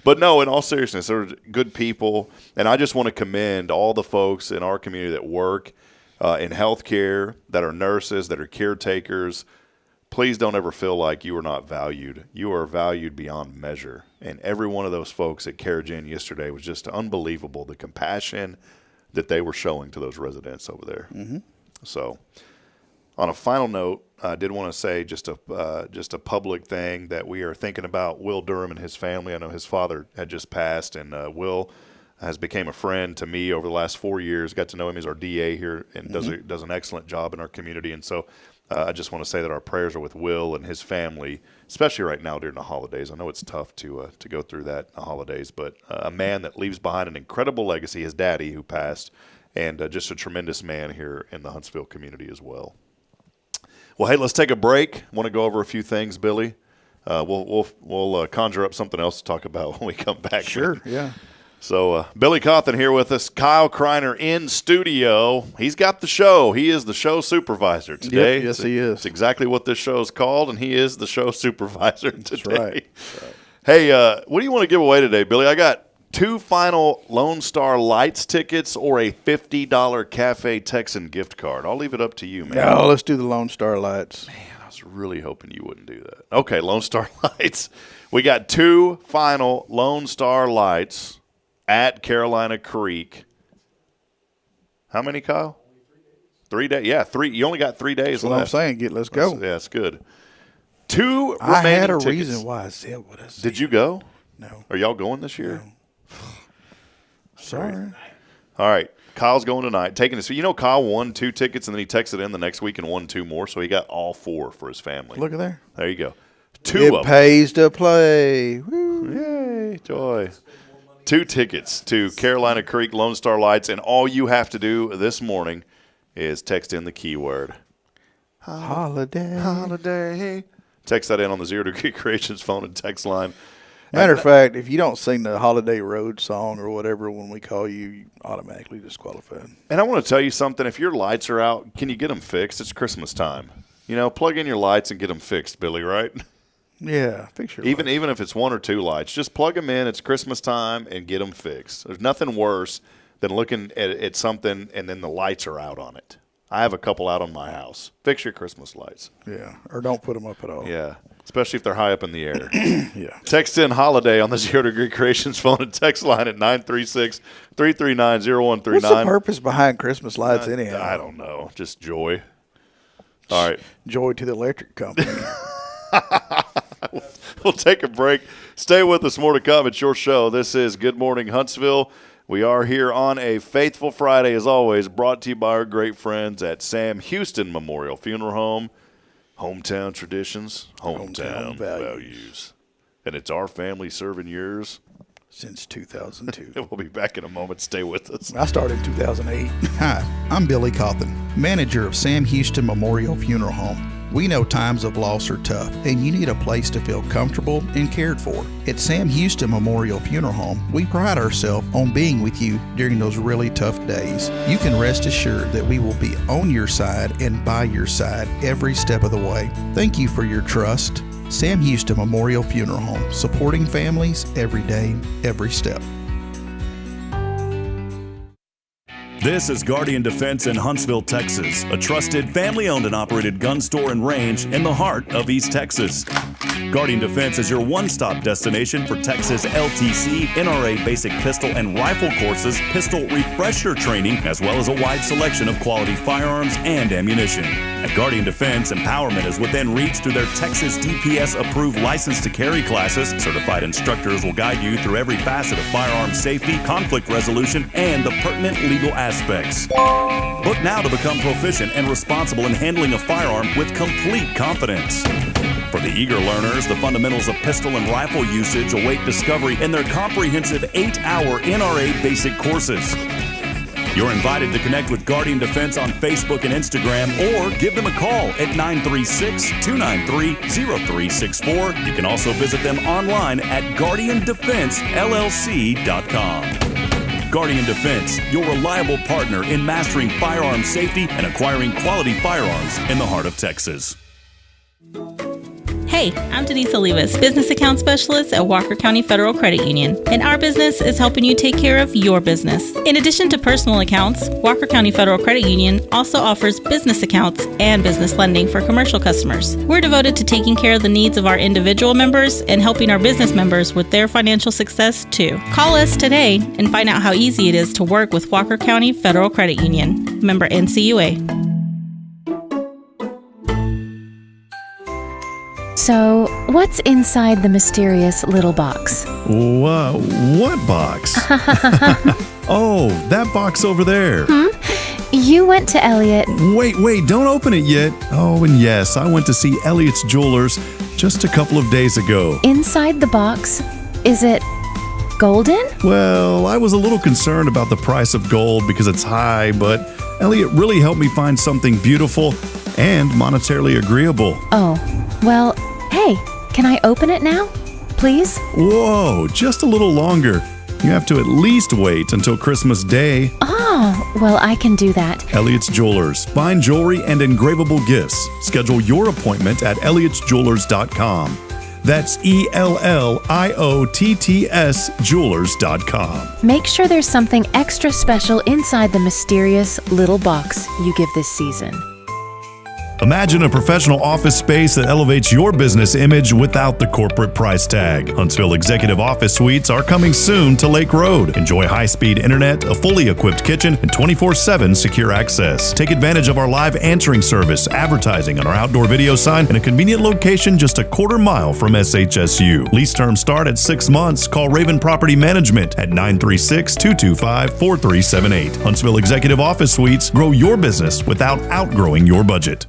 But no, in all seriousness, they're good people, and I just want to commend all the folks in our community that work in healthcare, that are nurses, that are caretakers. Please don't ever feel like you are not valued. You are valued beyond measure. And every one of those folks at Carriage Inn yesterday was just unbelievable, the compassion that they were showing to those residents over there. Mm-hmm. So on a final note, I did want to say just a public thing that we are thinking about Will Durham and his family. I know his father had just passed, and Will has became a friend to me over the last 4 years. Got to know him as our DA here and does an excellent job in our community. And so I just want to say that our prayers are with Will and his family, especially right now during the holidays. I know it's tough to go through that in the holidays, but a man that leaves behind an incredible legacy, his daddy who passed, and just a tremendous man here in the Huntsville community as well. Well, hey, let's take a break. I want to go over a few things, Billy. We'll conjure up something else to talk about when we come back. Sure, yeah. So Billy Cawthon here with us, Kyle Kreiner in studio. He's got the show. He is the show supervisor today. Yep, yes, he is. It's exactly what this show is called, and he is the show supervisor today. That's right. Hey, what do you want to give away today, Billy? I got 2 final Lone Star Lights tickets or a $50 Cafe Texan gift card. I'll leave it up to you, man. No, let's do the Lone Star Lights. Man, I was really hoping you wouldn't do that. Okay, Lone Star Lights. We got 2 final Lone Star Lights at Carolina Creek. How many, Kyle? 3 days. Yeah, 3. You only got 3 days That's what left. I'm saying. Let's go. That's good. 2 I remaining had a tickets. reason why I said what I said. Did you go? No. Are y'all going this year? No. Sorry. All right. Kyle's going tonight. Taking his. You know, Kyle won 2 tickets, and then he texted in the next week and won 2 more, so he got all 4 for his family. Look at there. There you go. 2 It of them. pays to play. Woo. Yay, joy. 2 tickets to Carolina Creek Lone Star Lights, and all you have to do this morning is text in the keyword Holiday. Text that in on the 0 Degree Creations phone and text line. Matter of fact, if you don't sing the Holiday Road song or whatever when we call you, you automatically disqualified. And I want to tell you something. If your lights are out, can you get them fixed? It's Christmas time. Plug in your lights and get them fixed, Billy, right? Yeah, fix your Even if it's 1 or 2 lights, just plug them in. It's Christmas time and get them fixed. There's nothing worse than looking at something and then the lights are out on it. I have a couple out on my house. Fix your Christmas lights. Yeah, or don't put them up at all. Yeah, especially if they're high up in the air. Yeah. Text in Holiday on the 0 Degree Creations phone and text line at 936-339-0139. What's the purpose behind Christmas lights anyhow? I don't know. Just joy. All right. Joy to the electric company. We'll take a break. Stay with us. More to come. It's your show. This is Good Morning Huntsville. We are here on a faithful Friday, as always, brought to you by our great friends at Sam Houston Memorial Funeral Home. Hometown traditions, hometown values. And it's our family serving yours Since 2002. We'll be back in a moment. Stay with us. I started in 2008. Hi, I'm Billy Cawthon, manager of Sam Houston Memorial Funeral Home. We know times of loss are tough, and you need a place to feel comfortable and cared for. At Sam Houston Memorial Funeral Home, we pride ourselves on being with you during those really tough days. You can rest assured that we will be on your side and by your side every step of the way. Thank you for your trust. Sam Houston Memorial Funeral Home, supporting families every day, every step. This is Guardian Defense in Huntsville, Texas, a trusted family-owned and operated gun store and range in the heart of East Texas. Guardian Defense is your one-stop destination for Texas LTC, NRA basic pistol and rifle courses, pistol refresher training, as well as a wide selection of quality firearms and ammunition. At Guardian Defense, empowerment is within reach through their Texas DPS-approved license to carry classes. Certified instructors will guide you through every facet of firearm safety, conflict resolution, and the pertinent legal aspects. Book now to become proficient and responsible in handling a firearm with complete confidence. For the eager learners, the fundamentals of pistol and rifle usage await discovery in their comprehensive 8-hour NRA basic courses. You're invited to connect with Guardian Defense on Facebook and Instagram, or give them a call at 936-293-0364. You can also visit them online at guardiandefensellc.com. Guardian Defense, your reliable partner in mastering firearm safety and acquiring quality firearms in the heart of Texas. Hey, I'm Denise Olivas, Business Account Specialist at Walker County Federal Credit Union, and our business is helping you take care of your business. In addition to personal accounts, Walker County Federal Credit Union also offers business accounts and business lending for commercial customers. We're devoted to taking care of the needs of our individual members and helping our business members with their financial success too. Call us today and find out how easy it is to work with Walker County Federal Credit Union. Member NCUA. So, what's inside the mysterious little box? Whoa, what box? Oh, that box over there. You went to Elliott. Wait, don't open it yet. Oh, and yes, I went to see Elliott's Jewelers just a couple of days ago. Inside the box, is it golden? Well, I was a little concerned about the price of gold because it's high, but Elliott really helped me find something beautiful and monetarily agreeable. Oh, well, hey, can I open it now, please? Whoa, just a little longer. You have to at least wait until Christmas Day. Oh, well, I can do that. Elliott's Jewelers. Fine jewelry and engravable gifts. Schedule your appointment at elliottjewelers.com. That's ELLIOTTS Jewelers.com. Make sure there's something extra special inside the mysterious little box you give this season. Imagine a professional office space that elevates your business image without the corporate price tag. Huntsville Executive Office Suites are coming soon to Lake Road. Enjoy high-speed internet, a fully equipped kitchen, and 24/7 secure access. Take advantage of our live answering service, advertising on our outdoor video sign, and a convenient location just a quarter mile from SHSU. Lease terms start at 6 months. Call Raven Property Management at 936-225-4378. Huntsville Executive Office Suites. Grow your business without outgrowing your budget.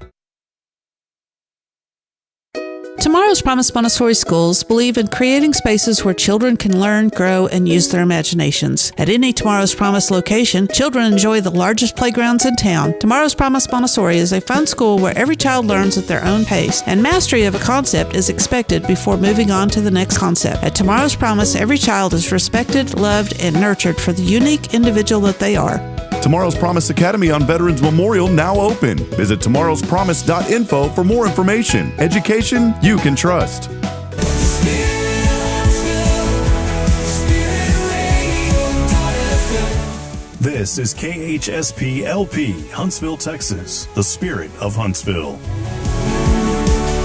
Tomorrow's Promise Montessori schools believe in creating spaces where children can learn, grow, and use their imaginations. At any Tomorrow's Promise location, children enjoy the largest playgrounds in town. Tomorrow's Promise Montessori is a fun school where every child learns at their own pace, and mastery of a concept is expected before moving on to the next concept. At Tomorrow's Promise, every child is respected, loved, and nurtured for the unique individual that they are. Tomorrow's Promise Academy on Veterans Memorial now open. Visit tomorrowspromise.info for more information. Education you can trust. This is KHSP LP, Huntsville, Texas, the spirit of Huntsville.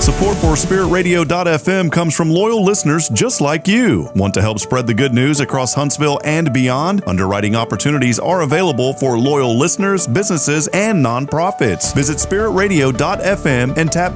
Support for SpiritRadio.fm comes from loyal listeners just like you. Want to help spread the good news across Huntsville and beyond? Underwriting opportunities are available for loyal listeners, businesses, and nonprofits. Visit SpiritRadio.fm and tap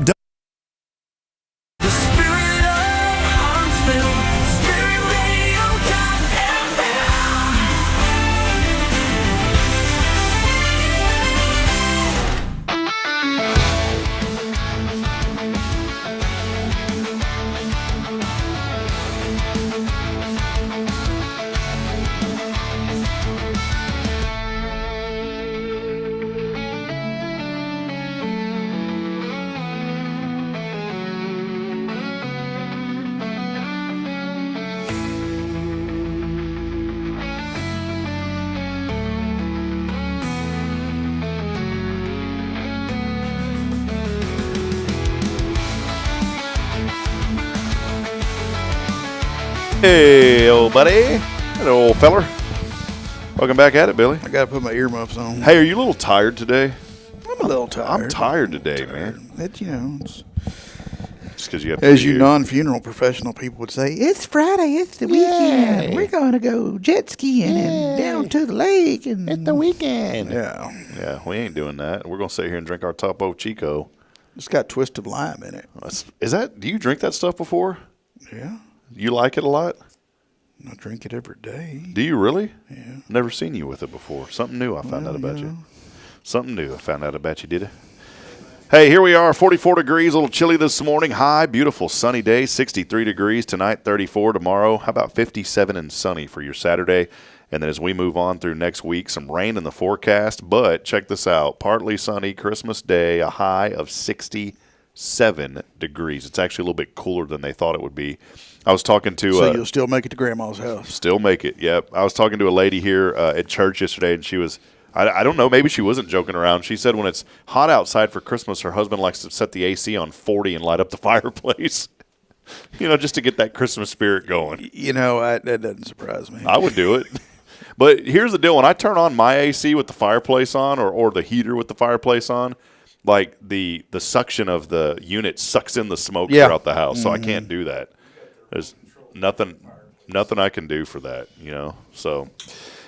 Hey, old buddy. Hello, old feller. Welcome back at it, Billy. I got to put my earmuffs on. Hey, are you a little tired today? I'm a little tired. I'm tired today, man. It's, it's just because you have as you non-funeral professional people would say, it's Friday, it's the weekend. We're going to go jet skiing and down to the lake. And it's the weekend. Yeah. Yeah, we ain't doing that. We're going to sit here and drink our Topo Chico. It's got twisted lime in it. Do you drink that stuff before? Yeah. You like it a lot? I drink it every day. Do you really? Yeah. Never seen you with it before. Something new I found out about you. Something new I found out about you, did it? Hey, here we are, 44 degrees, a little chilly this morning. High, beautiful sunny day, 63 degrees tonight, 34 tomorrow. How about 57 and sunny for your Saturday? And then as we move on through next week, some rain in the forecast. But check this out, partly sunny Christmas Day, a high of 67 degrees. It's actually a little bit cooler than they thought it would be. I was talking to... So you'll still make it to Grandma's house? Still make it, yep. I was talking to a lady here at church yesterday, and she was... I don't know, maybe she wasn't joking around. She said when it's hot outside for Christmas, her husband likes to set the AC on 40 and light up the fireplace, just to get that Christmas spirit going. That doesn't surprise me. I would do it. But here's the deal. When I turn on my AC with the fireplace on or the heater with the fireplace on, like the suction of the unit sucks in the smoke throughout the house, so I can't do that. There's nothing I can do for that, so...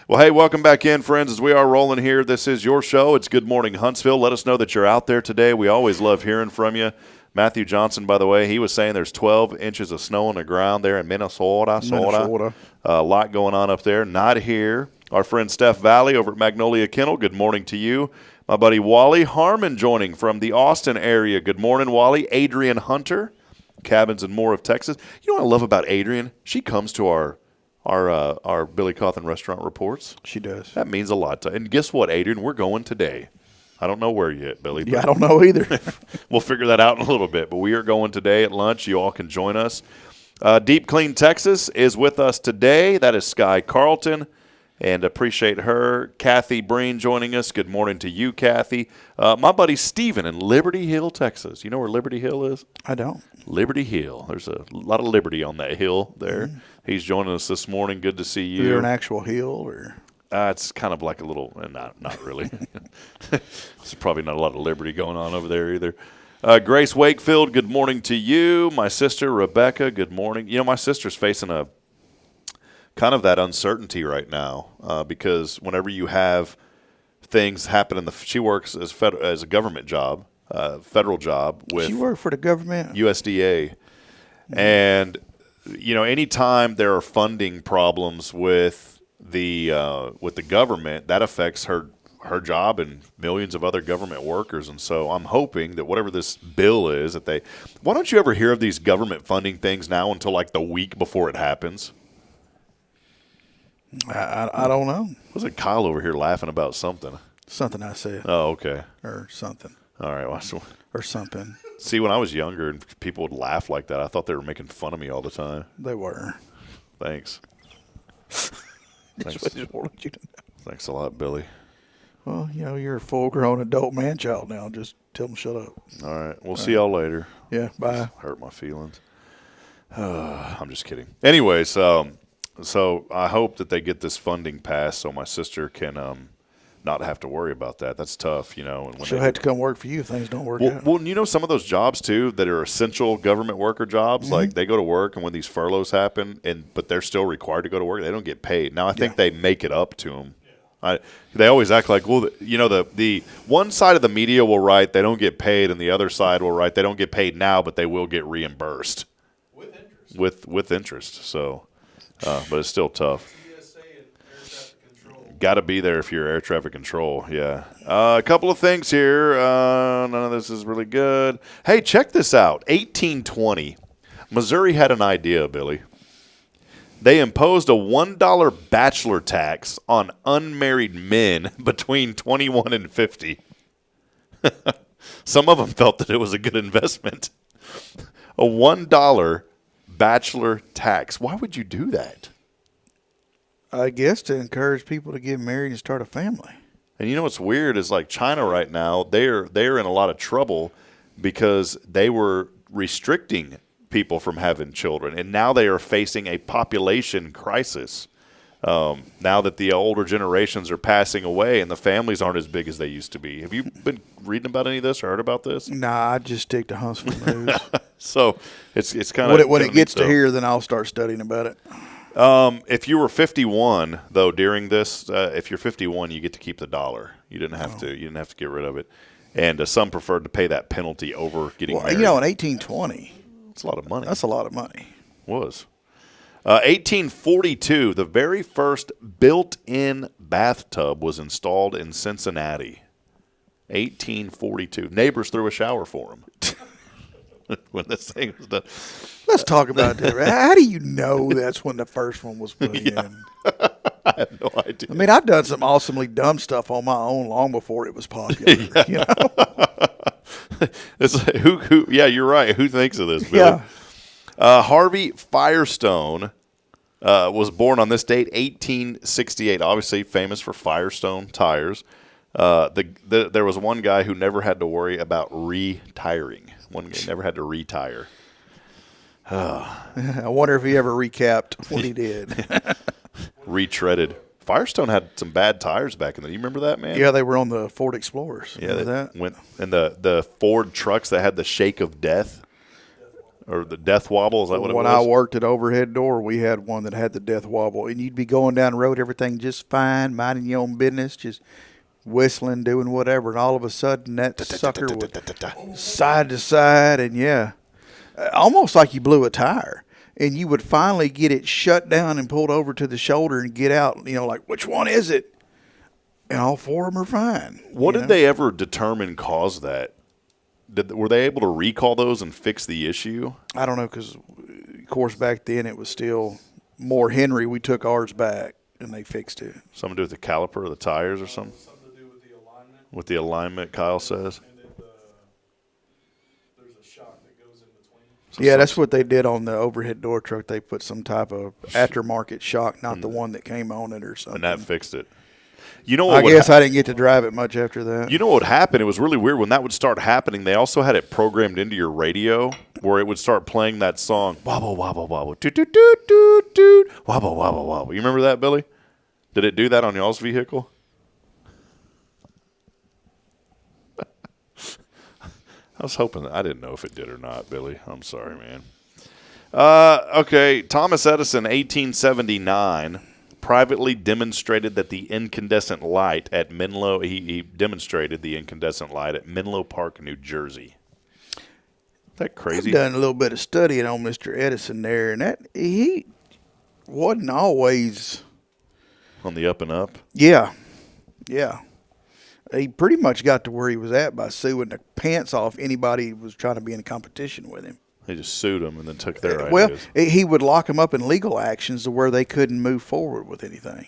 Well, hey, welcome back in, friends, as we are rolling here. This is your show. It's Good Morning Huntsville. Let us know that you're out there today. We always love hearing from you. Matthew Johnson, by the way, he was saying there's 12 inches of snow on the ground there in Minnesota. A lot going on up there. Not here. Our friend Steph Valley over at Magnolia Kennel, good morning to you. My buddy Wally Harmon joining from the Austin area. Good morning, Wally. Adrian Hunter, Cabins and More of Texas. You know what I love about Adrian? She comes to our Billy Cawthon restaurant reports. She does. That means a lot. And guess what, Adrian? We're going today. I don't know where yet, Billy. Yeah, I don't know either. We'll figure that out in a little bit. But we are going today at lunch. You all can join us. Deep Clean Texas is with us today. That is Sky Carlton. And appreciate her. Kathy Breen joining us. Good morning to you, Kathy. My buddy Steven in Liberty Hill, Texas. You know where Liberty Hill is? I don't. Liberty Hill. There's a lot of liberty on that hill there. Mm. He's joining us this morning. Good to see you. Is there an actual hill? Or it's kind of like a little, not really. There's probably not a lot of liberty going on over there either. Grace Wakefield, good morning to you. My sister, Rebecca, good morning. My sister's facing a kind of that uncertainty right now because whenever you have things happen she works as a government job, federal job with. She worked for the government, USDA, and anytime there are funding problems with the government, that affects her her job and millions of other government workers. And so I'm hoping that whatever this bill is that they – why don't you ever hear of these government funding things now until like the week before it happens? I don't know. Wasn't Kyle over here laughing about something? Something I said. Oh, okay. Or something. All right. Well, so, or something. See, when I was younger and people would laugh like that, I thought they were making fun of me all the time. They were. Thanks. Thanks. Just wanted you to know. Thanks a lot, Billy. Well, you're a full-grown adult man-child now. Just tell them shut up. All right. We'll see y'all later. Yeah, bye. Hurt my feelings. I'm just kidding. Anyways, so I hope that they get this funding passed so my sister can not have to worry about that. That's tough, And when she'll have to come work for you if things don't work out. Well, some of those jobs, too, that are essential government worker jobs, like they go to work, and when these furloughs happen, but they're still required to go to work, they don't get paid. Now, I think they make it up to them. They always act like, well, the one side of the media will write they don't get paid, and the other side will write they don't get paid now, but they will get reimbursed. With interest. With interest, so, but it's still tough. Got to be there if you're air traffic control, yeah. A couple of things here. None of this is really good. Hey, check this out. 1820. Missouri had an idea, Billy. They imposed a $1 bachelor tax on unmarried men between 21 and 50. Some of them felt that it was a good investment. A $1 bachelor tax. Why would you do that? I guess to encourage people to get married and start a family. And what's weird is like China right now, they're in a lot of trouble because they were restricting people from having children, and now they are facing a population crisis. Now that the older generations are passing away and the families aren't as big as they used to be. Have you been reading about any of this or heard about this? Nah, I just stick to Huntsville news. So it's kind of when it gets to here, then I'll start studying about it. If you were 51 though during this, if you're 51, you get to keep the $1. You didn't have to. You didn't have to get rid of it. And some preferred to pay that penalty over getting married. In 1820, that's a lot of money. That's a lot of money. Was 1842, the very first built-in bathtub was installed in Cincinnati. 1842. Neighbors threw a shower for him when this thing was done. Let's talk about that. How do you know that's when the first one was put in? I have no idea. I mean, I've done some awesomely dumb stuff on my own long before it was popular. It's like, who? Yeah, you're right. Who thinks of this, Billy? Yeah. Harvey Firestone was born on this date, 1868. Obviously famous for Firestone tires. There was one guy who never had to worry about retiring. One guy never had to retire. I wonder if he ever recapped what he did. Retreaded. Firestone had some bad tires back in the day. You remember that, man? Yeah, they were on the Ford Explorers. Yeah, they went in the Ford trucks that had the shake of death. Or the death wobble, is that what it was? When I worked at Overhead Door, we had one that had the death wobble. And you'd be going down the road, everything just fine, minding your own business, just whistling, doing whatever. And all of a sudden, that sucker would side to side. And, almost like you blew a tire. And you would finally get it shut down and pulled over to the shoulder and get out, like, which one is it? And all four of them are fine. What did they ever determine caused that? Were they able to recall those and fix the issue? I don't know because, of course, back then it was still more Henry. We took ours back, and they fixed it. Something to do with the caliper of the tires or something? Something to do with the alignment. With the alignment, Kyle says. And then there's a shock that goes in between. Yeah, that's what they did on the Overhead Door truck. They put some type of aftermarket shock, not the one that came on it or something. And that fixed it. You know what I guess I didn't get to drive it much after that. You know what would happen? It was really weird. When that would start happening, they also had it programmed into your radio where it would start playing that song, wobble, wobble, wobble, toot, toot, toot, toot, toot, wobble, wobble, wobble. You remember that, Billy? Did it do that on y'all's vehicle? I was hoping. I didn't know if it did or not, Billy. I'm sorry, man. Okay, Thomas Edison, 1879. Privately demonstrated that the incandescent light at Menlo. He demonstrated the incandescent light at Menlo Park, New Jersey. Isn't that crazy? I've done a little bit of studying on Mr. Edison there, and that he wasn't always on the up and up. Yeah. He pretty much got to where he was at by suing the pants off anybody who was trying to be in a competition with him. They just sued them and then took their ideas. Well, he would lock them up in legal actions to where they couldn't move forward with anything.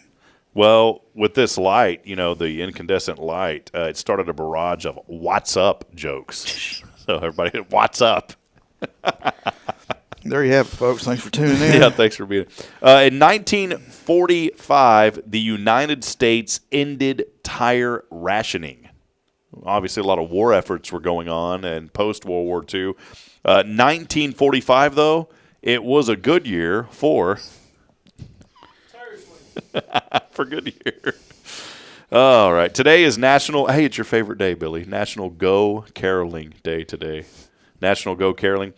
Well, with this light, the incandescent light, it started a barrage of "What's up" jokes. So everybody, what's up? There you have it, folks. Thanks for tuning in. Yeah, thanks for being here. In 1945, the United States ended tire rationing. Obviously, a lot of war efforts were going on and post-World War II. 1945, though, it was a good year for Goodyear. All right. Today is National – hey, it's your favorite day, Billy. National Go Caroling Day today. National Go Caroling.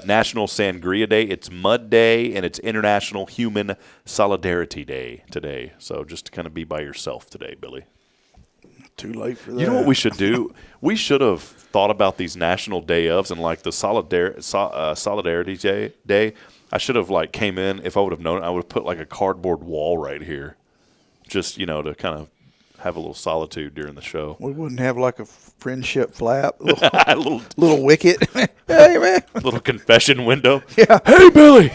National Sangria Day. It's Mud Day, and it's International Human Solidarity Day today. So just to kind of be by yourself today, Billy. Too late for that. You know what we should do? We should have thought about these national day ofs and like the Solidarity Day. I should have like came in, if I would have known it, I would have put like a cardboard wall right here. Just, to kind of have a little solitude during the show. We wouldn't have like a friendship flap, little wicket. Hey, man. Little confession window. Yeah. Hey, Billy.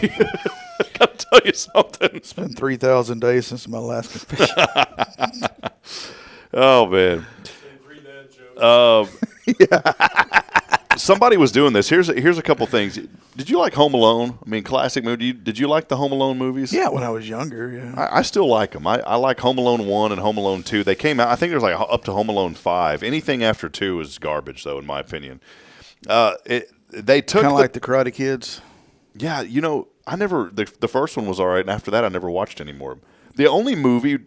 Gotta tell you something. It's been 3,000 days since my last confession. Oh, man. Somebody was doing this. Here's a couple things. Did you like Home Alone? I mean, classic movie. Did you like the Home Alone movies? Yeah, when I was younger, yeah. I still like them. I like Home Alone 1 and Home Alone 2. They came out, I think there's like up to Home Alone 5. Anything after 2 is garbage, though, in my opinion. They took kind of like the Karate Kids. Yeah, I never, the first one was all right, and after that I never watched anymore. The only movie,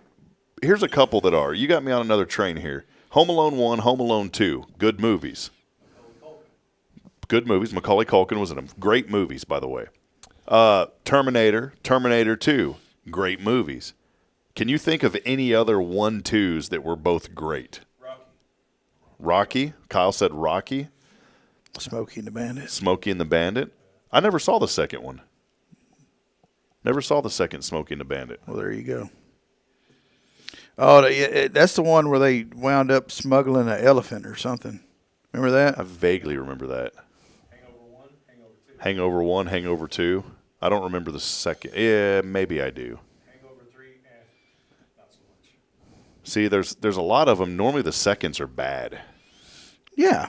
here's a couple that are. You got me on another train here. Home Alone 1, Home Alone 2, good movies. Good movies. Macaulay Culkin was in them. Great movies, by the way. Terminator 2, great movies. Can you think of any other 1-2s that were both great? Rocky? Kyle said Rocky. Smokey and the Bandit. Smokey and the Bandit. I never saw the second one. Never saw the second Smokey and the Bandit. Well, there you go. Oh, that's the one where they wound up smuggling an elephant or something. Remember that? I vaguely remember that. Hangover 1, Hangover 2. I don't remember the second. Yeah, maybe I do. Hangover 3, not so much. See, there's a lot of them. Normally the seconds are bad. Yeah.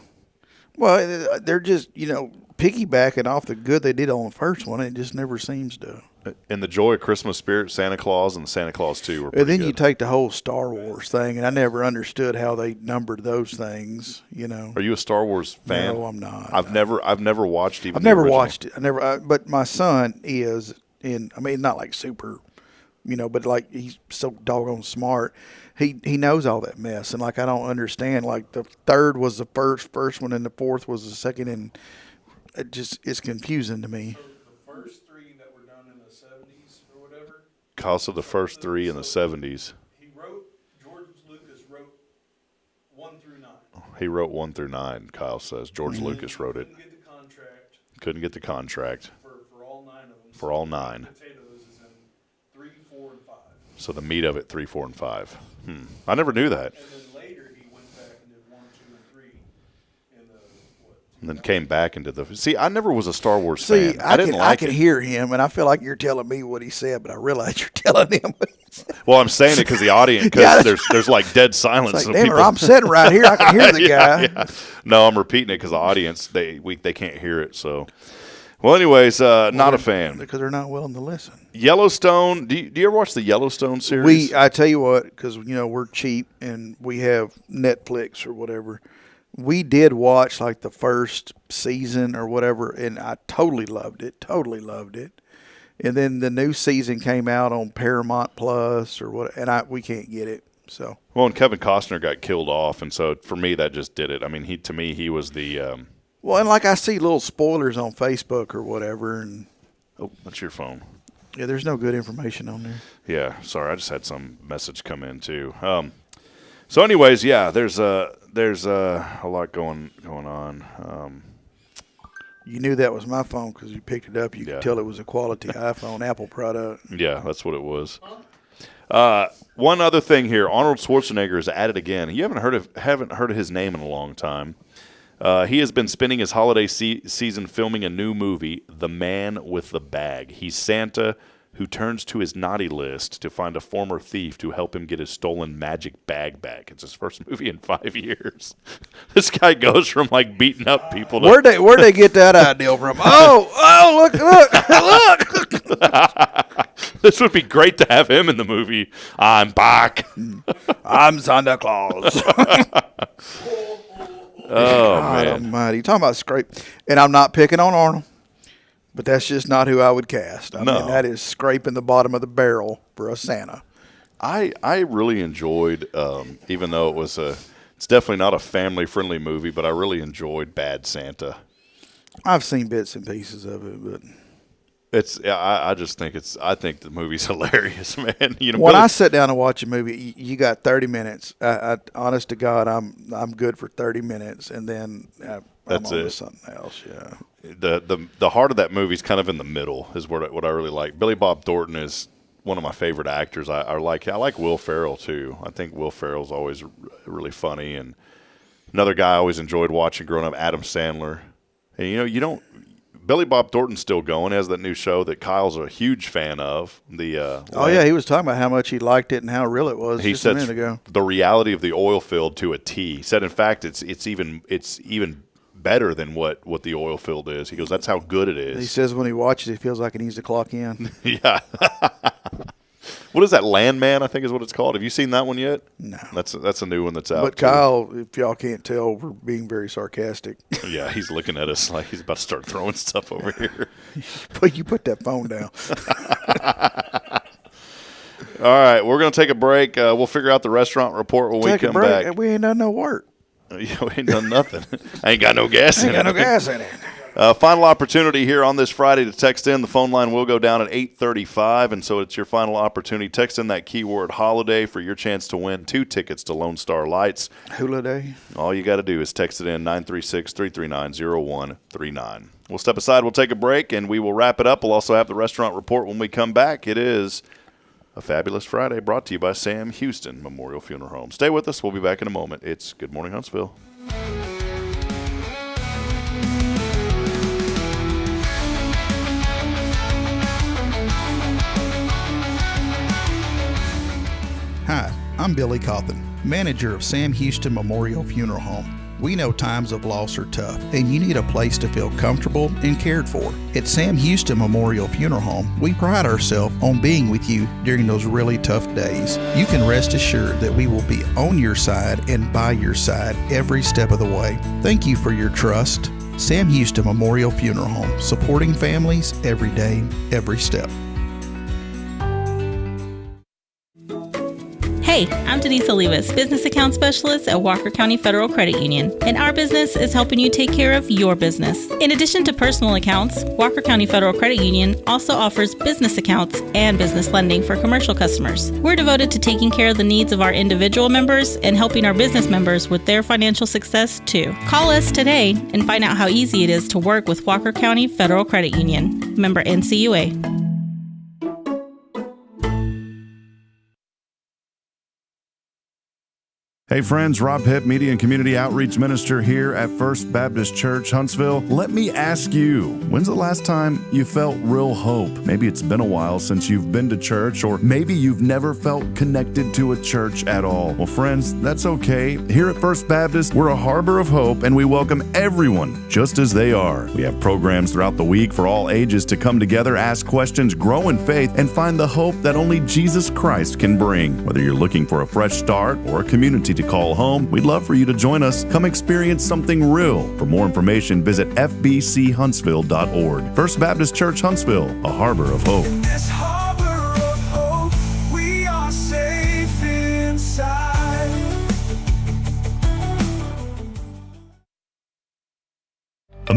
Well, they're just, piggybacking off the good they did on the first one. It just never seems to. And the Joy of Christmas Spirit, Santa Claus, and Santa Claus 2 were pretty And then good. you take the whole Star Wars thing, and I never understood how they numbered those things, Are you a Star Wars fan? No, I'm not. I've never watched even. I've never watched it. But my son is not like super, but like he's so doggone smart. He knows all that mess, and like I don't understand. Like the third was the first one, and the fourth was the second, and it's confusing to me. So the first 3 that were done in the 70s or whatever. Kyle said the first 3 in the 70s. George Lucas wrote 1 through 9. He wrote 1 through 9. Kyle says George Lucas wrote it. Couldn't get the contract. For all 9 of them. For all 9. Potatoes is in 3, 4, and 5. So the meat of it, 3, 4, and 5. I never knew that. And then later he went back and did 1, 2, and 3 in the And then came back into the. See, I never was a Star Wars fan. I didn't like I can hear him, and I feel like you're telling me what he said, but I realize you're telling him what he said. Well, I'm saying it because the audience, because there's like dead silence. It's like, so damn it, I'm sitting right here. I can hear the guy. Yeah. No, I'm repeating it because the audience they can't hear it. So, well, anyways, not a fan because they're not willing to listen. Yellowstone. Do you ever watch the Yellowstone series? I tell you what, because we're cheap and we have Netflix or whatever. We did watch like the first season or whatever, and I totally loved it. And then the new season came out on Paramount Plus or what, and we can't get it. So well, and Kevin Costner got killed off, and so for me that just did it. I mean, he was the. Well, and like I see little spoilers on Facebook or whatever, and oh, that's your phone. Yeah, there's no good information on there. Yeah, sorry, I just had some message come in too. So, anyways, yeah, there's a lot going on. You knew that was my phone because you picked it up. You could tell it was a quality iPhone Apple product. Yeah, that's what it was. One other thing here, Arnold Schwarzenegger is at it again. You haven't heard of his name in a long time. He has been spending his holiday season filming a new movie, The Man with the Bag. He's Santa who turns to his naughty list to find a former thief to help him get his stolen magic bag back. It's his first movie in 5 years. This guy goes from like beating up people to Where'd they get that idea from? Oh, look. This would be great to have him in the movie. I'm back. I'm Santa Claus. Oh, God man. Almighty. You're talking about scrape. And I'm not picking on Arnold, but that's just not who I would cast. I mean, that is scraping the bottom of the barrel for a Santa. I really enjoyed, even though it's definitely not a family-friendly movie, but I really enjoyed Bad Santa. I've seen bits and pieces of it, but I think the movie's hilarious, man. You know, when I sit down and watch a movie, you got 30 minutes. Honest to God, I'm good for 30 minutes, and then I'm on to something else. Yeah. The heart of that movie is kind of in the middle, is what I really like. Billy Bob Thornton is one of my favorite actors. I like Will Ferrell too. I think Will Ferrell's always really funny, and another guy I always enjoyed watching growing up, Adam Sandler. And Billy Bob Thornton's still going. He has that new show that Kyle's a huge fan of. He was talking about how much he liked it and how real it was. He just a minute said ago. The reality of the oil field to a T. He said, in fact, it's even better than what the oil field is. He goes, that's how good it is. He says when he watches, he feels like he needs to clock in. Yeah. What is that, Landman, I think is what it's called. Have you seen that one yet? No. That's a new one that's out. But Kyle, if y'all can't tell, we're being very sarcastic. Yeah, he's looking at us like he's about to start throwing stuff over here. But you put that phone down. All right, we're going to take a break. We'll figure out the restaurant report when we come back. We ain't done no work. Yeah, we ain't done nothing. I ain't got no gas in it. Ain't got no gas in it. Final opportunity here on this Friday to text in. The phone line will go down at 8:35, and so it's your final opportunity. Text in that keyword holiday for your chance to win 2 tickets to Lone Star Lights. Hula Day. All you got to do is text it in 936-339-0139. We'll step aside. We'll take a break, and we will wrap it up. We'll also have the restaurant report when we come back. It is a fabulous Friday brought to you by Sam Houston Memorial Funeral Home. Stay with us. We'll be back in a moment. It's Good Morning Huntsville. Hi, I'm Billy Cawthon, manager of Sam Houston Memorial Funeral Home. We know times of loss are tough, and you need a place to feel comfortable and cared for. At Sam Houston Memorial Funeral Home, we pride ourselves on being with you during those really tough days. You can rest assured that we will be on your side and by your side every step of the way. Thank you for your trust. Sam Houston Memorial Funeral Home, supporting families every day, every step. Hey, I'm Denise Olivas, Business Account Specialist at Walker County Federal Credit Union, and our business is helping you take care of your business. In addition to personal accounts, Walker County Federal Credit Union also offers business accounts and business lending for commercial customers. We're devoted to taking care of the needs of our individual members and helping our business members with their financial success too. Call us today and find out how easy it is to work with Walker County Federal Credit Union. Member NCUA. Hey friends, Rob Hipp, Media and Community Outreach Minister here at First Baptist Church, Huntsville. Let me ask you, when's the last time you felt real hope? Maybe it's been a while since you've been to church, or maybe you've never felt connected to a church at all. Well, friends, that's okay. Here at First Baptist, we're a harbor of hope, and we welcome everyone just as they are. We have programs throughout the week for all ages to come together, ask questions, grow in faith, and find the hope that only Jesus Christ can bring. Whether you're looking for a fresh start or a community to call home, we'd love for you to join us. Come experience something real. For more information, visit fbchuntsville.org. First Baptist Church Huntsville, a harbor of hope. In this harbor of hope, we are safe inside.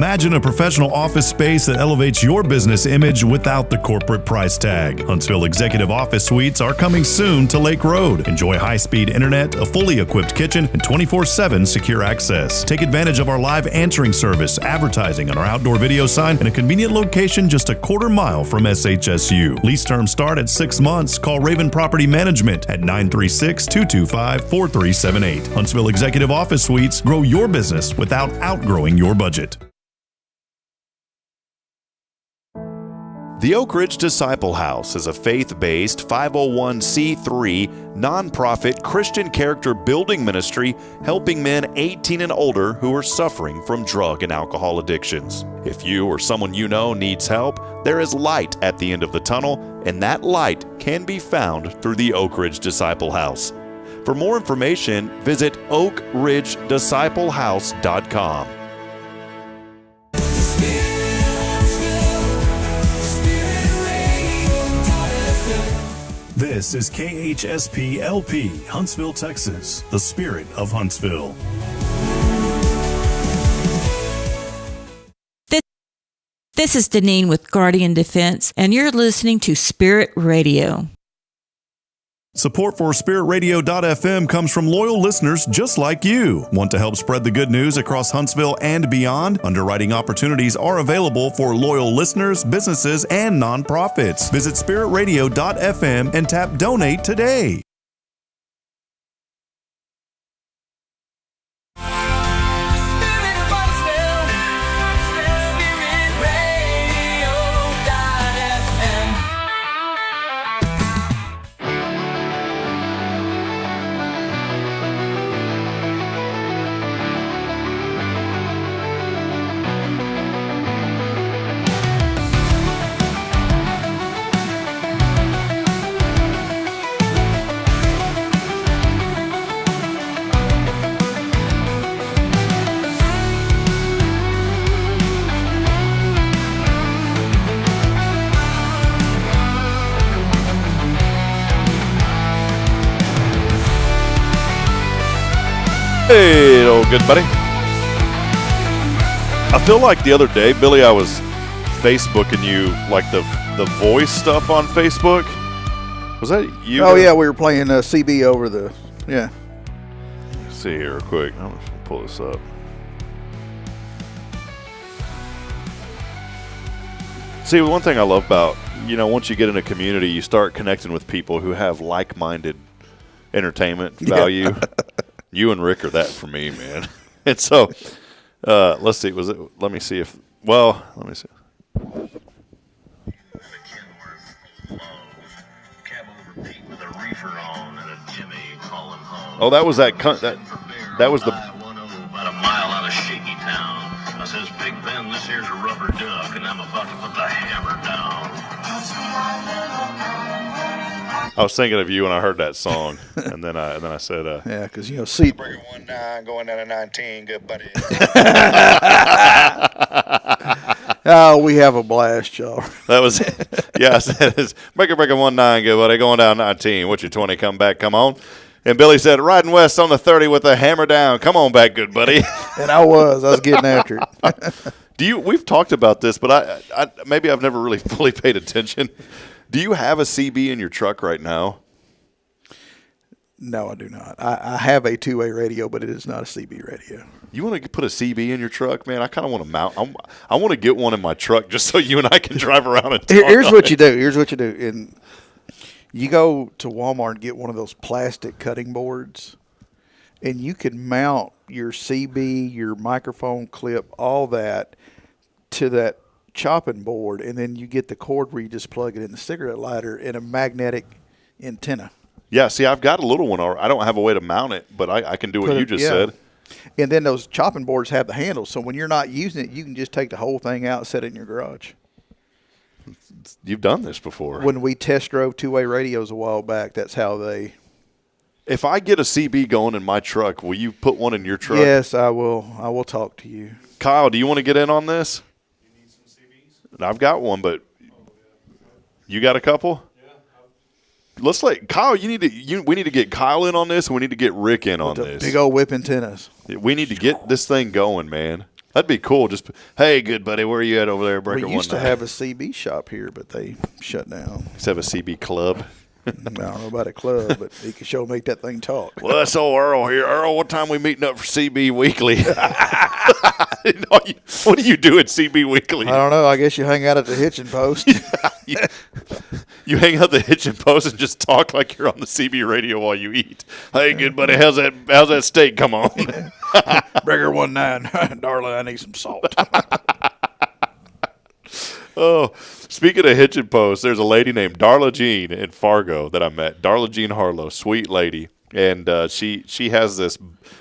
Imagine a professional office space that elevates your business image without the corporate price tag. Huntsville Executive Office Suites are coming soon to Lake Road. Enjoy high-speed internet, a fully equipped kitchen, and 24/7 secure access. Take advantage of our live answering service, advertising on our outdoor video sign, and a convenient location just a quarter mile from SHSU. Lease terms start at 6 months. Call Raven Property Management at 936-225-4378. Huntsville Executive Office Suites. Grow your business without outgrowing your budget. The Oak Ridge Disciple House is a faith-based 501c3 nonprofit Christian character building ministry helping men 18 and older who are suffering from drug and alcohol addictions. If you or someone you know needs help, there is light at the end of the tunnel, and that light can be found through the Oak Ridge Disciple House. For more information, visit oakridgedisciplehouse.com. This is KHSP-LP, Huntsville, Texas, the spirit of Huntsville. This is Deneen with Guardian Defense, and you're listening to Spirit Radio. Support for SpiritRadio.fm comes from loyal listeners just like you. Want to help spread the good news across Huntsville and beyond? Underwriting opportunities are available for loyal listeners, businesses, and nonprofits. Visit SpiritRadio.fm and tap Donate today. Hey, old good buddy. I feel like the other day, Billy, I was Facebooking you, like the voice stuff on Facebook. Was that you? Oh, yeah, we were playing CB over the, yeah. Let's see here real quick. I'm going to pull this up. See, one thing I love about, once you get in a community, you start connecting with people who have like-minded entertainment value. Yeah. You and Rick are that for me, man. And so, let's see. Let me see. Oh, that was that was the. About a mile out of Shaky Town. I says, Big Ben, this here's a rubber duck, and I'm about to put the hammer down. I was thinking of you when I heard that song, and then I said, yeah, because seat. Breaker 19 going down to 19, good buddy. Oh, we have a blast, y'all. That was it. Yeah, I said, it's breaker 19, good buddy, going down 19. What's your 20? Come back, come on. And Billy said, riding west on the 30 with the hammer down. Come on back, good buddy. And I was getting after it. We've talked about this, but I maybe I've never really fully paid attention. Do you have a CB in your truck right now? No, I do not. I have a two-way radio, but it is not a CB radio. You want to put a CB in your truck, man? I kind of want to mount. I want to get one in my truck just so you and I can drive around and talk. Here's what you do. And you go to Walmart and get one of those plastic cutting boards, and you can mount your CB, your microphone clip, all that to that chopping board, and then you get the cord where you just plug it in the cigarette lighter and a magnetic antenna. Yeah, see, I've got a little one. I don't have a way to mount it, but I can do what you just said. And then those chopping boards have the handles, so when you're not using it, you can just take the whole thing out and set it in your garage. You've done this before. When we test drove two-way radios a while back, that's how they... If I get a CB going in my truck, will you put one in your truck? Yes, I will. I will talk to you. Kyle, do you want to get in on this? You need some CBs? I've got one, but you got a couple? Let's let Kyle. We need to get Kyle in on this, and we need to get Rick in on this. Big old whip antennas. We need to get this thing going, man. That'd be cool. Just, hey, good buddy, where are you at over there? Breaker We used to have a CB shop here, but they shut down. Used to have a CB club. I don't know about a club, but he can sure make that thing talk. Well, that's old Earl here. Earl, what time we meeting up for CB Weekly? What do you do at CB Weekly? I don't know. I guess you hang out at the hitching post. You hang out at the hitching post and just talk like you're on the CB radio while you eat. Hey, good buddy, how's that steak come on? Breaker 19, darling, I need some salt. Oh, speaking of hitching posts, there's a lady named Darla Jean in Fargo that I met. Darla Jean Harlow, sweet lady. And she has this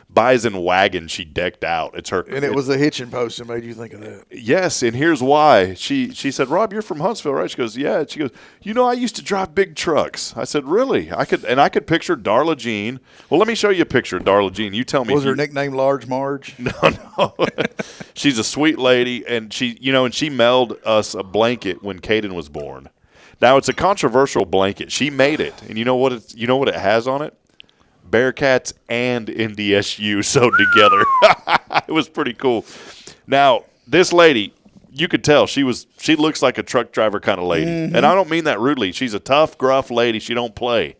bison wagon she decked out. It's her, and it was the hitching post that made you think of that. Yes, and here's why. She said, Rob, you're from Huntsville, right? She goes, yeah. She goes, I used to drive big trucks. I said, really? I could picture Darla Jean. Well, let me show you a picture of Darla Jean. You tell me. Was her nickname Large Marge? No. She's a sweet lady, and she mailed us a blanket when Caden was born. Now, it's a controversial blanket. She made it, and you know what it has on it? Bearcats and NDSU sewed together. It was pretty cool. Now, this lady, you could tell she looks like a truck driver kind of lady. Mm-hmm. And I don't mean that rudely. She's a tough, gruff lady. She don't play.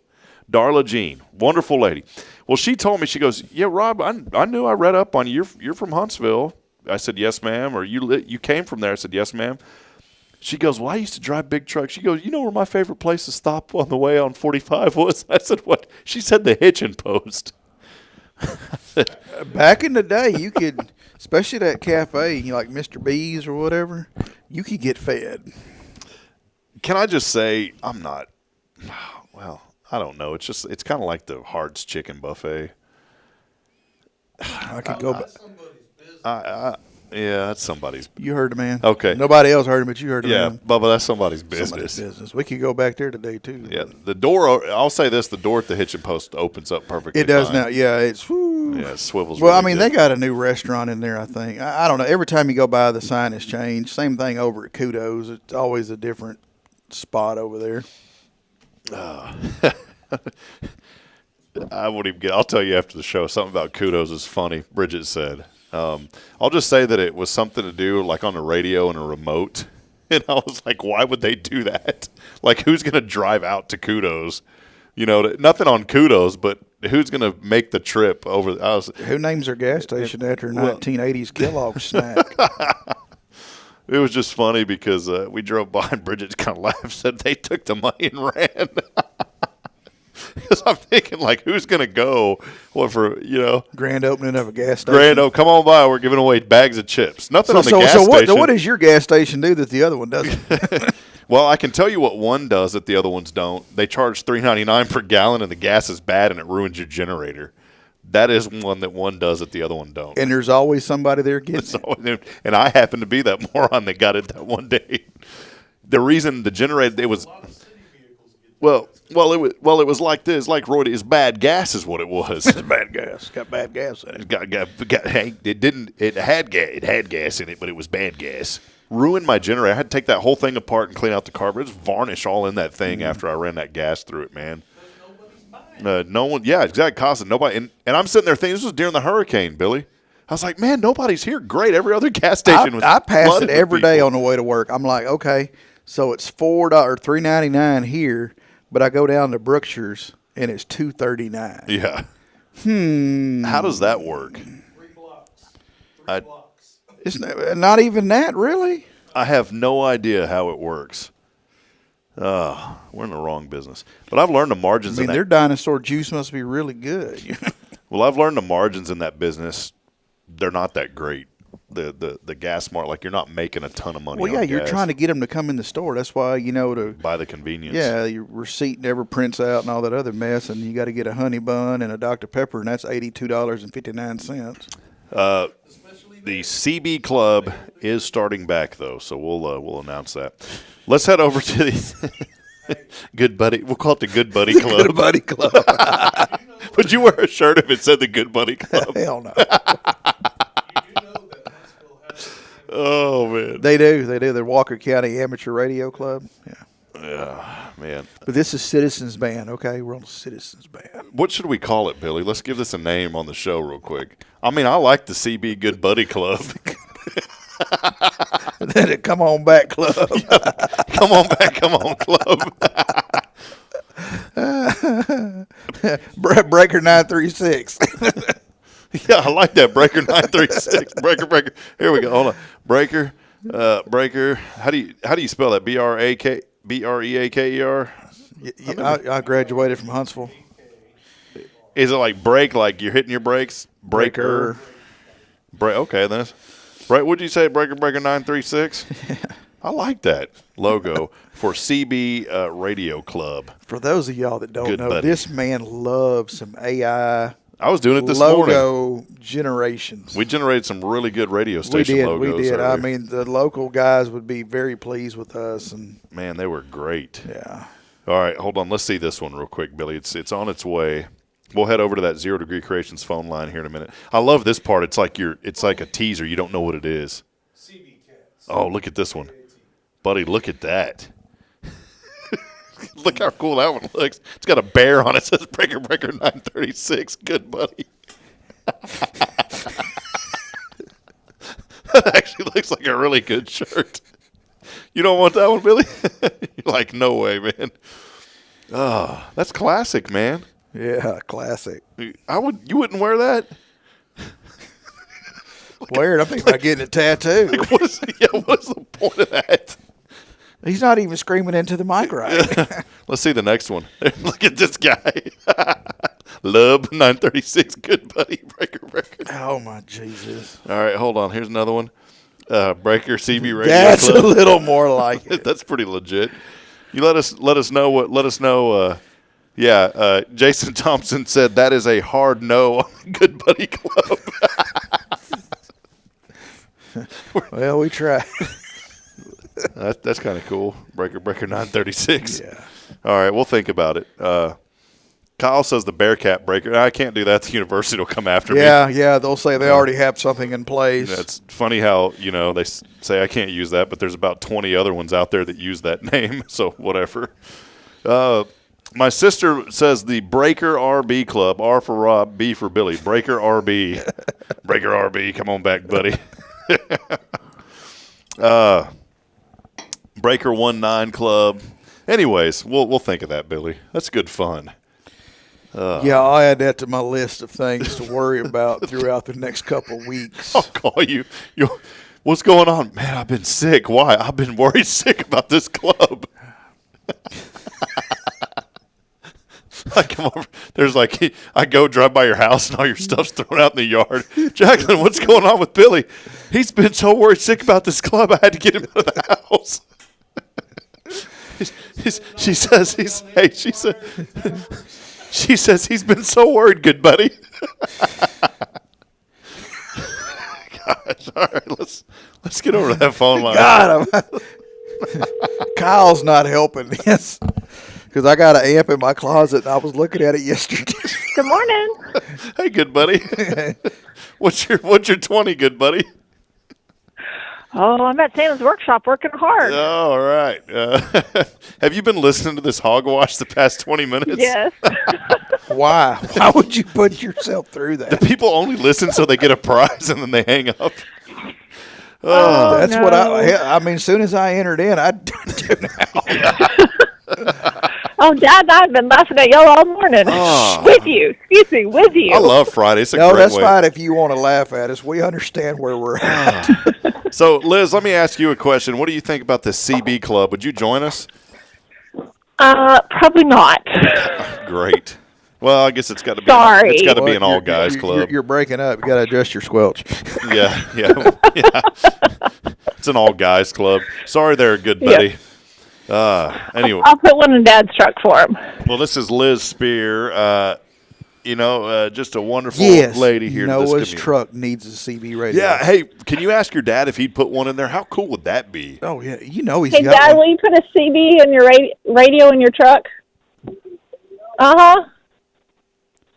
Darla Jean, wonderful lady. Well, she told me, she goes, yeah, Rob, I knew I read up on you. You're from Huntsville. I said, yes, ma'am. Or you came from there. I said, yes, ma'am. She goes, well, I used to drive big trucks. She goes, you know where my favorite place to stop on the way on 45 was? I said, what? She said the hitching post. Back in the day, you could, especially that cafe, like Mr. B's or whatever, you could get fed. Can I just say, I don't know. It's kind of like the Hart's Chicken Buffet. I could go back. Yeah, that's somebody's. You heard the man. Okay. Nobody else heard him, but you heard the man. Yeah, Bubba, that's somebody's business. We could go back there today, too. Yeah, the door, I'll say this, the door at the hitching post opens up perfectly. It does fine. now. Yeah, it's, whoo. Yeah, it swivels Well, really they good. got a new restaurant in there, I think. I don't know. Every time you go by, the sign has changed. Same thing over at Kudos. It's always a different spot over there. I won't even I'll tell you after the show. Something about Kudos is funny, Bridget said. I'll just say that it was something to do like on the radio and a remote. And I was like, why would they do that? Like, who's going to drive out to Kudos? Nothing on Kudos, but who's going to make the trip over? Who names their gas station after a 1980s Kellogg snack? It was just funny because we drove by and Bridget kind of laughed, said they took the money and ran. Because I'm thinking, like, who's going to go? What for, Grand opening of a gas station. Come on by. We're giving away bags of chips. Nothing on the gas station. So what does your gas station do that the other one doesn't? Well, I can tell you what one does that the other ones don't. They charge $3.99 per gallon, and the gas is bad, and it ruins your generator. That is one that one does that the other one don't. And there's always somebody there getting it. And I happen to be that moron that got it that one day. The reason the generator, it was... It was like this. Like Roy, it's bad gas is what it was. It's bad gas. Got bad gas in it. It had gas in it, but it was bad gas. Ruined my generator. I had to take that whole thing apart and clean out the carburetor. It's varnish all in that thing after I ran that gas through it, man. No one. Yeah, exactly. Costing nobody. And I'm sitting there thinking, this was during the hurricane, Billy. I was like, man, nobody's here. Great. Every other gas station was. I pass it every day on the way to work. I'm like, okay, so it's $3.99 here. But I go down to Brookshire's, and it's $2.39. Yeah. How does that work? 3 blocks. It's not even that, really. I have no idea how it works. We're in the wrong business. But I've learned the margins in that. Their dinosaur juice must be really good. Well, I've learned the margins in that business. They're not that great. The gas mart, like, you're not making a ton of money. Well, yeah, you're trying to get them to come in the store. That's why, to buy the convenience. Yeah, your receipt never prints out and all that other mess, and you got to get a honey bun and a Dr. Pepper, and that's $82.59. The CB Club is starting back, though, so we'll announce that. Let's head over to the Good Buddy. We'll call it the Good Buddy Club. Good Buddy Club. Would you wear a shirt if it said the Good Buddy Club? Hell no. Oh, man. They do. They're Walker County Amateur Radio Club. Yeah, man. But this is Citizens Band, okay? We're on Citizens Band. What should we call it, Billy? Let's give this a name on the show real quick. I mean, I like the CB Good Buddy Club. And then it Come On Back Club. Come on back, come on club. Breaker 936. Yeah, I like that. Breaker 936. Breaker. Here we go. Hold on. Breaker. Breaker. How do you spell that? Breaker? I graduated from Huntsville. Is it like break, like you're hitting your brakes? Breaker. Okay, then. What'd you say? Breaker 936? I like that logo for CB Radio Club. For those of y'all that don't Good know, buddy. this man loves some AI. I was doing it this logo morning. Generations. We generated some really good radio station logos. We did. Earlier. I mean, the local guys would be very pleased with us. And man, they were great. Yeah. All right, hold on. Let's see this one real quick, Billy. It's on its way. We'll head over to that 0 Degree Creations phone line here in a minute. I love this part. It's like a teaser. You don't know what it is. Oh, look at this one, buddy. Look at that. Look how cool that one looks. It's got a bear on it. It says Breaker 936. Good buddy. That actually looks like a really good shirt. You don't want that one, Billy? You're like, no way, man. Oh, that's classic, man. Yeah, classic. You wouldn't wear that? Wear it. I'm thinking about getting a tattoo. Like, what's the point of that? He's not even screaming into the mic right. Let's see the next one. Look at this guy. Lub 936. Good buddy. Breaker. Oh, my Jesus. All right, hold on. Here's another one. Breaker CB Radio That's Club. a little more like it. That's pretty legit. You let us know. Jason Thompson said that is a hard no on the Good Buddy Club. Well, we try. That's kind of cool. Breaker 936. Yeah. All right, we'll think about it. Kyle says the Bearcat Breaker. I can't do that. The university will come after me. Yeah, they'll say they already have something in place. It's funny how, they say I can't use that, but there's about 20 other ones out there that use that name, so whatever. My sister says the Breaker RB Club, R for Rob, B for Billy. Breaker RB. Breaker RB, come on back, buddy. Breaker 19 Club. Anyways, we'll think of that, Billy. That's good fun. Yeah, I'll add that to my list of things to worry about throughout the next couple of weeks. I'll call you. What's going on? Man, I've been sick. Why? I've been worried sick about this club. I come over. There's I go drive by your house and all your stuff's thrown out in the yard. Jacqueline, what's going on with Billy? He's been so worried sick about this club. I had to get him out of the house. She says he's been so worried, good buddy. Gosh, all right, let's get over to that phone line. God, Kyle's not helping this because I got an amp in my closet and I was looking at it yesterday. Good morning. Hey, good buddy. What's your 20, good buddy? Oh, I'm at Santa's workshop working hard. All right. Have you been listening to this hogwash the past 20 minutes? Yes. Why? Why would you put yourself through that? The people only listen so they get a prize and then they hang up. Oh, that's no. What I mean, as soon as I entered in, I tuned out. Oh, Dad, I've been laughing at y'all all morning. With you. Excuse me, with you. I love Friday. It's a no, great that's way. fine if you want to laugh at us. We understand where we're at. So, Liz, let me ask you a question. What do you think about the CB Club? Would you join us? Probably not. Great. Well, I guess it's got to be. Sorry. It's got to be an all guys club. You're breaking up. You got to adjust your squelch. Yeah. It's an all guys club. Sorry, there, good buddy. Yep. Anyway, I'll put one in Dad's truck for him. Well, this is Liz Spear. Just a wonderful lady here. Noah's truck needs a CB radio. Yeah. Hey, can you ask your dad if he'd put one in there? How cool would that be? Oh yeah, he's got Dad, will you put a CB in your radio in your truck?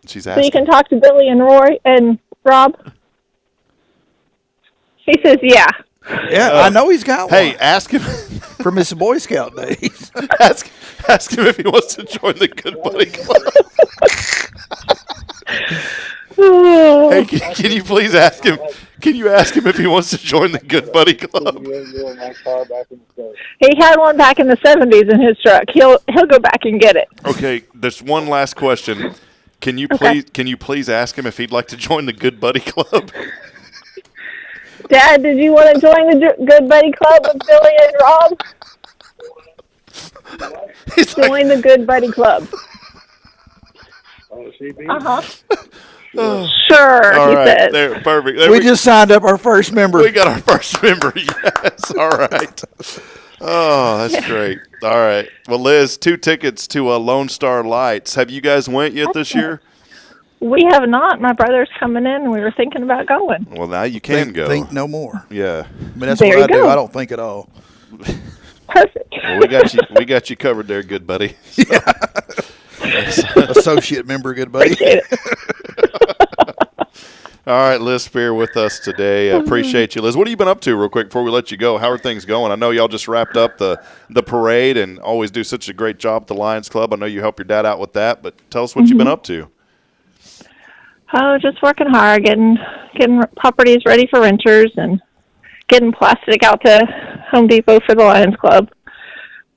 She's asking. So you can talk to Billy and Roy and Rob. He says, yeah. Yeah, I know he's got one. Hey, ask him from his Boy Scout days. ask him if he wants to join the Good Buddy Club. Hey, can you please ask him? Can you ask him if he wants to join the Good Buddy Club? He had one back in the 70s in his truck. He'll go back and get it. Okay, there's one last question. Can you please ask him if he'd like to join the Good Buddy Club? Dad, did you want to join the Good Buddy Club with Billy and Rob? Join the Good Buddy Club. Uh-huh. Sure, All he right, says. there, perfect. There We just signed up our first member. We got our first member. Yes. All right. Oh, that's great. All right. Well, Liz, 2 tickets to Lone Star Lights. Have you guys went yet this year? We have not. My brother's coming in, and we were thinking about going. Well, now you can go. Think no more. Yeah. I mean, that's There what I you do. go. I don't think at all. Perfect. Well, we got you covered there, good buddy. Associate member, good buddy. Appreciate it. All right, Liz Spear with us today. I appreciate you, Liz. What have you been up to real quick before we let you go? How are things going? I know y'all just wrapped up the parade and always do such a great job at the Lions Club. I know you help your dad out with that, but tell us what you've been up to. Oh, just working hard, getting properties ready for renters and getting plastic out to Home Depot for the Lions Club.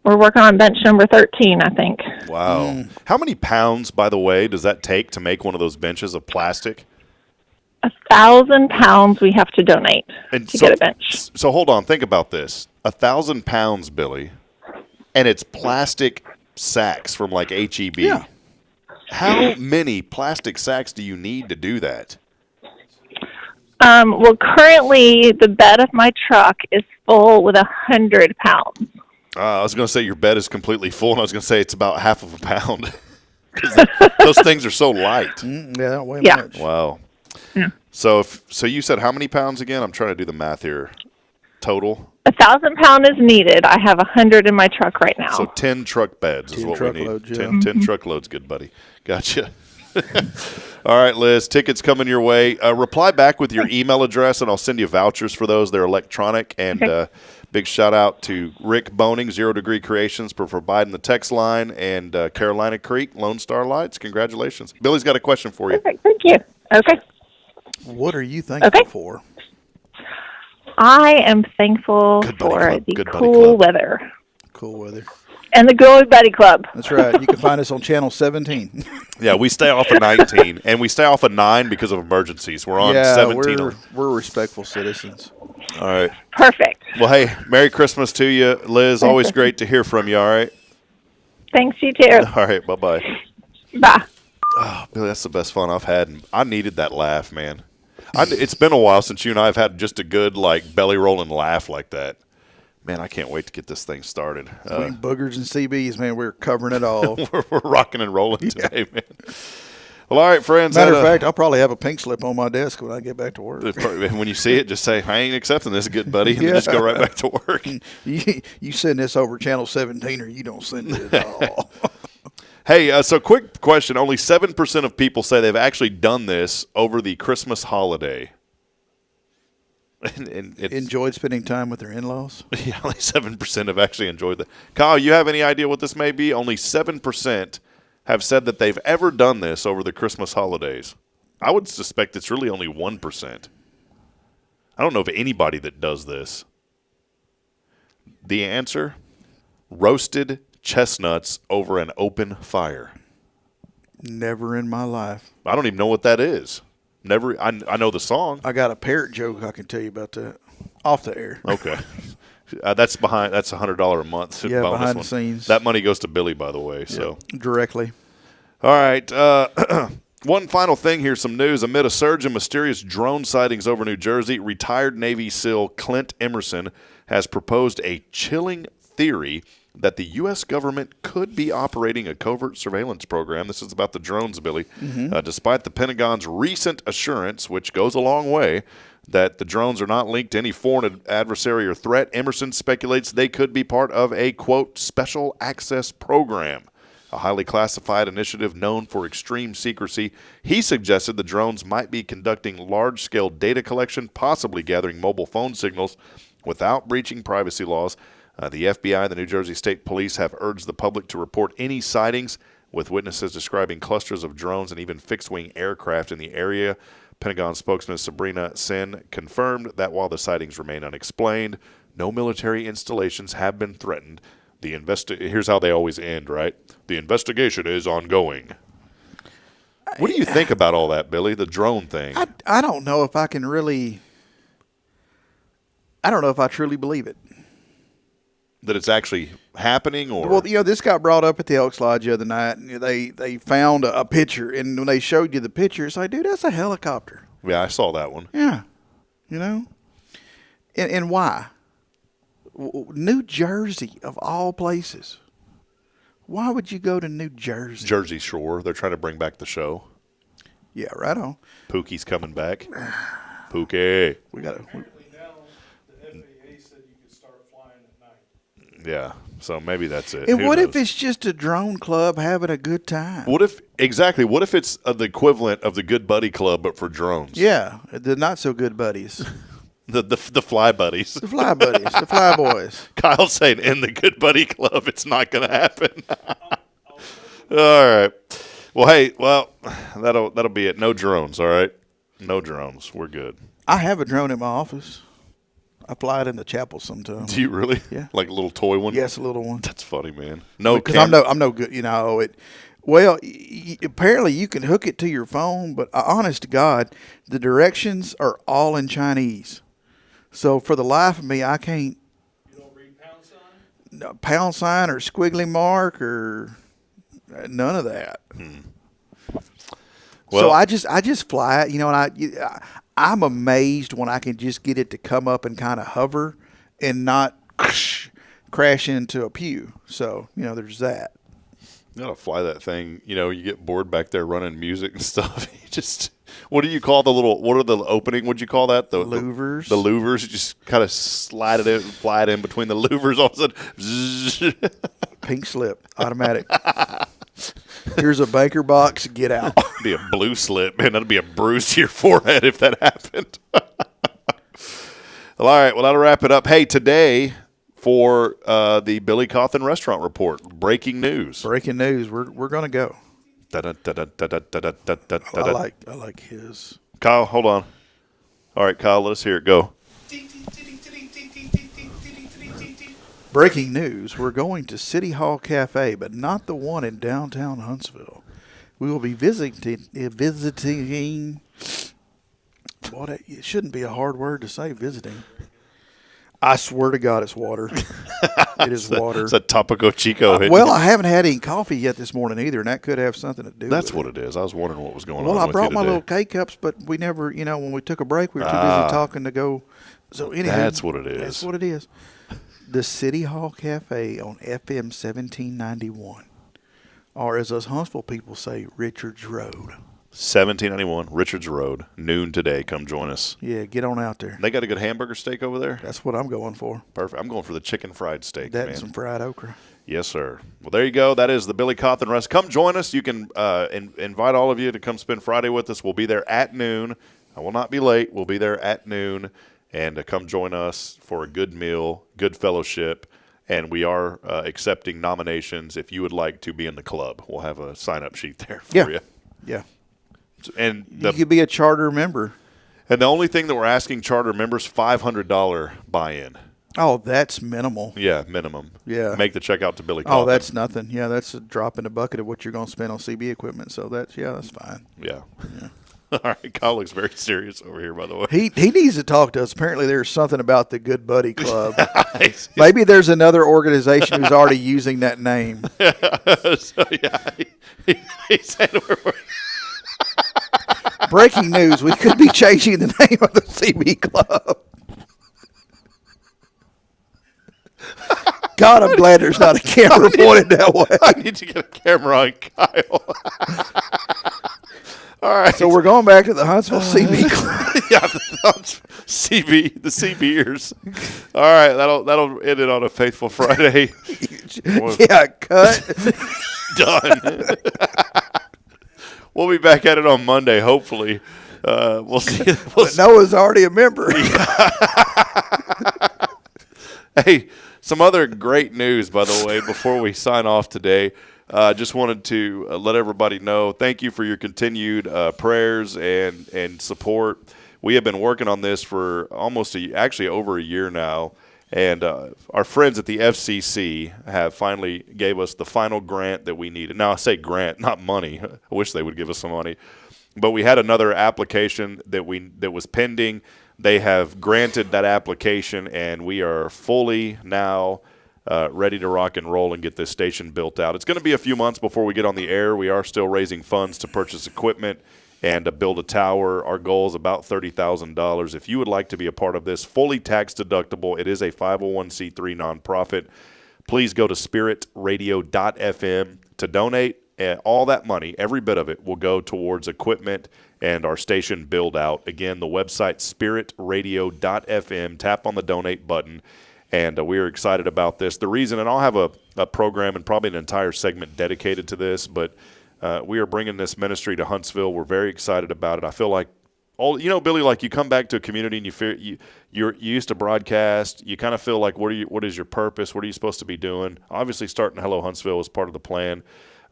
We're working on bench number 13, I think. Wow. How many pounds, by the way, does that take to make one of those benches of plastic? 1,000 pounds we have to donate to get a bench. So hold on. Think about this. 1,000 pounds, Billy, and it's plastic sacks from like H-E-B. Yeah. How many plastic sacks do you need to do that? Well, currently the bed of my truck is full with 100 pounds. I was going to say your bed is completely full, and I was going to say it's about half of a pound. 'Cause those things are so light. Yeah, they don't weigh Yeah. much. Wow. Yeah. So you said how many pounds again? I'm trying to do the math here. Total? 1,000 pound is needed. I have 100 in my truck right now. So 10 truck beds is 10 what we need. truckloads, yeah. 10 truckloads, good buddy. Gotcha. All right, Liz, tickets coming your way. Reply back with your email address, and I'll send you vouchers for those. They're electronic. And big shout-out to Rick Boning, 0 Degree Creations, for providing the text line, and Carolina Creek, Lone Star Lights. Congratulations. Billy's got a question for you. Perfect. Thank you. Okay. What are you thankful for? I am thankful Good Buddy for Club. the Good Buddy cool Club. weather Cool weather. and the Good Buddy Club. That's right. You can find us on channel 17. Yeah, we stay off of 19, and we stay off of 9 because of emergencies. We're on 17. We're respectful citizens. All right. Perfect. Well, hey, Merry Christmas to you, Liz. Always great to hear from you, all right? Thanks, you too. All right, bye-bye. Bye. Oh, Billy, that's the best fun I've had. And I needed that laugh, man. It's been a while since you and I have had just a good, like, belly-rolling laugh like that. Man, I can't wait to get this thing started. Between boogers and CBs, man, we're covering it all. we're rocking and rolling today, man. Well, all right, friends. Matter of fact, I'll probably have a pink slip on my desk when I get back to work. When you see it, just say, I ain't accepting this, good buddy, and then just go right back to work. You send this over channel 17 or you don't send it at all. Hey, so quick question. Only 7% of people say they've actually done this over the Christmas holiday. And enjoyed spending time with their in-laws? Yeah, only 7% have actually enjoyed that. Kyle, you have any idea what this may be? Only 7% have said that they've ever done this over the Christmas holidays. I would suspect it's really only 1%. I don't know of anybody that does this. The answer? Roasted chestnuts over an open fire. Never in my life. I don't even know what that is. Never. I know the song. I got a parrot joke I can tell you about that off the air. Okay. That's $100 a month. Yeah, bonus behind one. the scenes. That money goes to Billy, by the way. So directly. All right. One final thing here, some news. Amid a surge in mysterious drone sightings over New Jersey, retired Navy SEAL Clint Emerson has proposed a chilling theory that the U.S. government could be operating a covert surveillance program. This is about the drones, Billy. Mm-hmm. Despite the Pentagon's recent assurance, which goes a long way, that the drones are not linked to any foreign adversary or threat, Emerson speculates they could be part of a, quote, special access program, a highly classified initiative known for extreme secrecy. He suggested the drones might be conducting large-scale data collection, possibly gathering mobile phone signals without breaching privacy laws. The FBI and the New Jersey State Police have urged the public to report any sightings with witnesses describing clusters of drones and even fixed-wing aircraft in the area. Pentagon spokesman Sabrina Sin confirmed that while the sightings remain unexplained, no military installations have been threatened. Here's how they always end, right? The investigation is ongoing. What do you think about all that, Billy? The drone thing. I don't know if I can really. I don't know if I truly believe it. That it's actually happening, or well, this got brought up at the Elks Lodge the other night. And they found a picture, and when they showed you the picture, it's like, dude, that's a helicopter. Yeah, I saw that one. Yeah, and why? New Jersey of all places. Why would you go to New Jersey? Jersey Shore. They're trying to bring back the show. Yeah, right on. Pookie's coming back. Pookie. We got to. Yeah, so maybe that's it. And Who what knows? if it's just a drone club having a good time? What if it's the equivalent of the Good Buddy Club, but for drones? Yeah, the not so good buddies. The fly buddies. The fly buddies. The fly boys. Kyle's saying in the Good Buddy Club, it's not going to happen. All right. Well, hey, that'll be it. No drones, all right? No drones. We're good. I have a drone in my office. I fly it in the chapel sometimes. Do you really? Yeah. Like a little toy one? Yes, a little one. That's funny, man. No, because I'm no good. Well, apparently you can hook it to your phone, but honest to God, the directions are all in Chinese. So for the life of me, I can't. You don't read pound sign? No, pound sign or squiggly mark or none of that. Well, so I just fly it, and I'm amazed when I can just get it to come up and kind of hover and not crash into a pew. So, there's that. You gotta fly that thing. You get bored back there running music and stuff. You just, what do you call what are the opening? What'd you call that? The louvers. The louvers. You just kind of slide it in, fly it in between the louvers. All of a sudden, pink slip, automatic. Here's a banker box. Get out. Be a blue slip, man. That'd be a bruise to your forehead if that happened. Well, all right. Well, that'll wrap it up. Hey, today for the Billy Cawthon Restaurant Report, breaking news. Breaking news. We're gonna go. I like his. Kyle, hold on. All right, Kyle, let us hear it. Go. Breaking news, we're going to City Hall Cafe, but not the one in downtown Huntsville. We will be visiting what it shouldn't be a hard word to say, visiting. I swear to God, it's water. It is water. It's a Topico Chico. Well, I haven't had any coffee yet this morning either, and that could have something to do That's with what it is. I was wondering what was going on. Well, I with brought you my today. little K-cups, but we never, when we took a break, we were too busy talking to go. So anyway, that's what it is. That's what it is. The City Hall Cafe on FM 1791, or as us Huntsville people say, Richards Road. 1791 Richards Road, noon today. Come join us. Yeah, get on out there. They got a good hamburger steak over there? That's what I'm going for. Perfect. I'm going for the chicken fried steak, That man. and some fried okra. Yes, sir. Well, there you go. That is the Billy Cawthon Rest. Come join us. You can invite all of you to come spend Friday with us. We'll be there at noon. I will not be late. We'll be there at noon. And come join us for a good meal, good fellowship, and we are accepting nominations if you would like to be in the club. We'll have a sign-up sheet there for you. Yeah. And you could be a charter member. And the only thing that we're asking charter members, $500 buy-in. Oh, that's minimal. Yeah, minimum. Yeah. Make the check out to Billy Cawthon. Oh, that's nothing. Yeah, that's a drop in the bucket of what you're going to spend on CB equipment. So that's fine. Yeah. All right, Kyle looks very serious over here, by the way. He needs to talk to us. Apparently, there's something about the Good Buddy Club. Maybe there's another organization who's already using that name. So, yeah, he said we're breaking news: we could be changing the name of the CB Club. God, I'm glad there's not a camera pointed that way. I need to get a camera on Kyle. All right. So we're going back to the Huntsville CB Club. Yeah, the Huntsville CB, the CBers. All right, that'll end it on a faithful Friday. Yeah, cut. Done. We'll be back at it on Monday, hopefully. We'll see. But Noah's already a member. Hey, some other great news, by the way, before we sign off today. Just wanted to let everybody know, thank you for your continued prayers and support. We have been working on this for actually over a year now. And our friends at the FCC have finally gave us the final grant that we needed. Now, I say grant, not money. I wish they would give us some money. But we had another application that was pending. They have granted that application, and we are fully now ready to rock and roll and get this station built out. It's going to be a few months before we get on the air. We are still raising funds to purchase equipment and to build a tower. Our goal is about $30,000. If you would like to be a part of this, fully tax deductible, it is a 501c3 nonprofit. Please go to spiritradio.fm to donate. And all that money, every bit of it, will go towards equipment and our station build out. Again, the website spiritradio.fm. Tap on the donate button, and we are excited about this. The reason, and I'll have a program and probably an entire segment dedicated to this, but we are bringing this ministry to Huntsville. We're very excited about it. I feel like Billy, like you come back to a community and you used to broadcast. You kind of feel like what is your purpose? What are you supposed to be doing? Obviously, starting Hello Huntsville was part of the plan,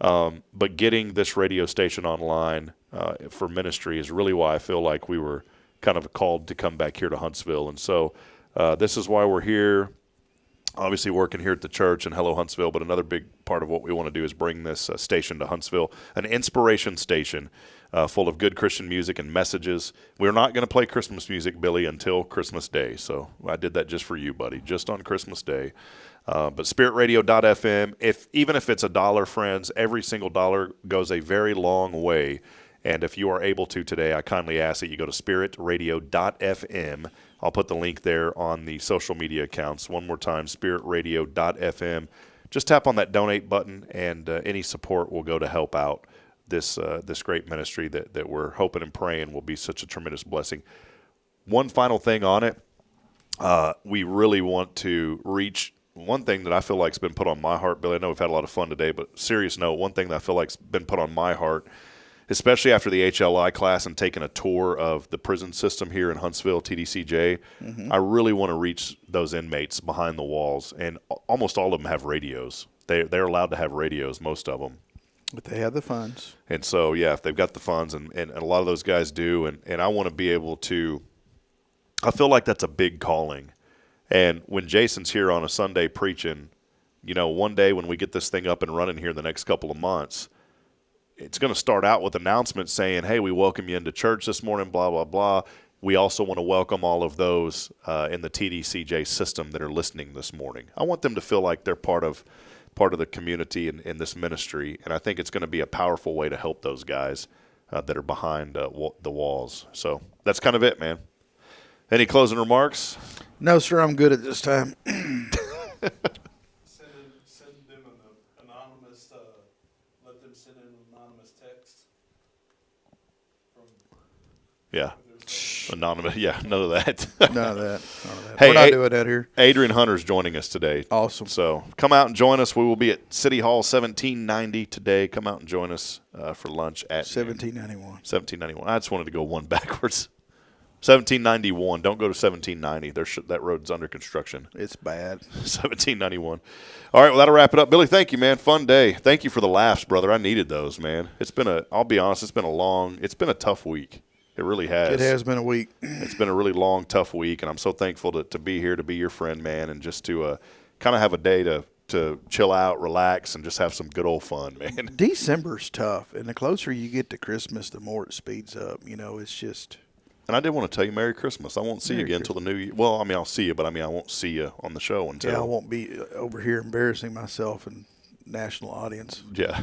but getting this radio station online for ministry is really why I feel like we were kind of called to come back here to Huntsville, and so this is why we're here. Obviously working here at the church in Hello Huntsville, but another big part of what we want to do is bring this station to Huntsville, an inspiration station full of good Christian music and messages. We're not going to play Christmas music, Billy, until Christmas Day, so I did that just for you, buddy, just on Christmas Day. But spiritradio.fm, even if it's $1, friends, every single dollar goes a very long way. And if you are able to today, I kindly ask that you go to spiritradio.fm. I'll put the link there on the social media accounts. One more time, spiritradio.fm. Just tap on that donate button, and any support will go to help out this great ministry that we're hoping and praying will be such a tremendous blessing. One final thing on it, we really want to reach one thing that I feel like has been put on my heart, Billy. I know we've had a lot of fun today, but serious note, one thing that I feel like has been put on my heart, especially after the HLI class and taking a tour of the prison system here in Huntsville, TDCJ, I really want to reach those inmates behind the walls, and almost all of them have radios. They're allowed to have radios, most of them. But they have the funds. And so, yeah, if they've got the funds, and a lot of those guys do, and I want to be able to – I feel like that's a big calling. And when Jason's here on a Sunday preaching, one day when we get this thing up and running here in the next couple of months – it's going to start out with announcements saying, hey, we welcome you into church this morning, blah, blah, blah. We also want to welcome all of those in the TDCJ system that are listening this morning. I want them to feel like they're part of the community in this ministry, and I think it's going to be a powerful way to help those guys that are behind the walls. So that's kind of it, man. Any closing remarks? No, sir, I'm good at this time. Yeah. Anonymous. Yeah, none of that. None of that. Hey, we're not doing that here. Adrian Hunter's joining us today. Awesome. So come out and join us. We will be at City Hall 1790 today. Come out and join us for lunch at 1791. 1791. I just wanted to go one backwards. 1791. Don't go to 1790. That road's under construction. It's bad. 1791. All right, well, that'll wrap it up. Billy, thank you, man. Fun day. Thank you for the laughs, brother. I needed those, man. I'll be honest, it's been a tough week. It really has. It has been a week. It's been a really long, tough week, and I'm so thankful to be here, to be your friend, man, and just to kind of have a day to chill out, relax, and just have some good old fun, man. December's tough, and the closer you get to Christmas, the more it speeds up. It's just. And I did want to tell you Merry Christmas. I won't see you again until the new year. Well, I mean, I'll see you, but I won't see you on the show until. Yeah, I won't be over here embarrassing myself and national audience. Yeah.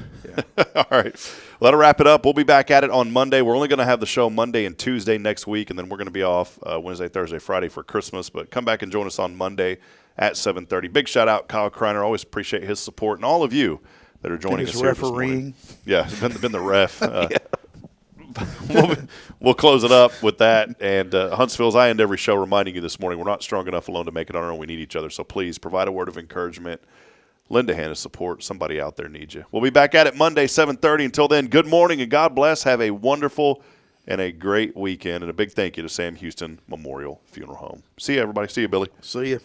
All right. Well, that'll wrap it up. We'll be back at it on Monday. We're only going to have the show Monday and Tuesday next week, and then we're going to be off Wednesday, Thursday, Friday for Christmas. But come back and join us on Monday at 7:30. Big shout out, Kyle Kreiner. Always appreciate his support, and all of you that are joining us here this morning. Yeah, been the ref. We'll close it up with that. And Huntsville's, I end every show reminding you this morning, we're not strong enough alone to make it on our own. We need each other. So please provide a word of encouragement. Lend a hand of support. Somebody out there needs you. We'll be back at it Monday, 7:30. Until then, good morning and God bless. Have a wonderful and a great weekend. And a big thank you to Sam Houston Memorial Funeral Home. See you, everybody. See you, Billy. See you.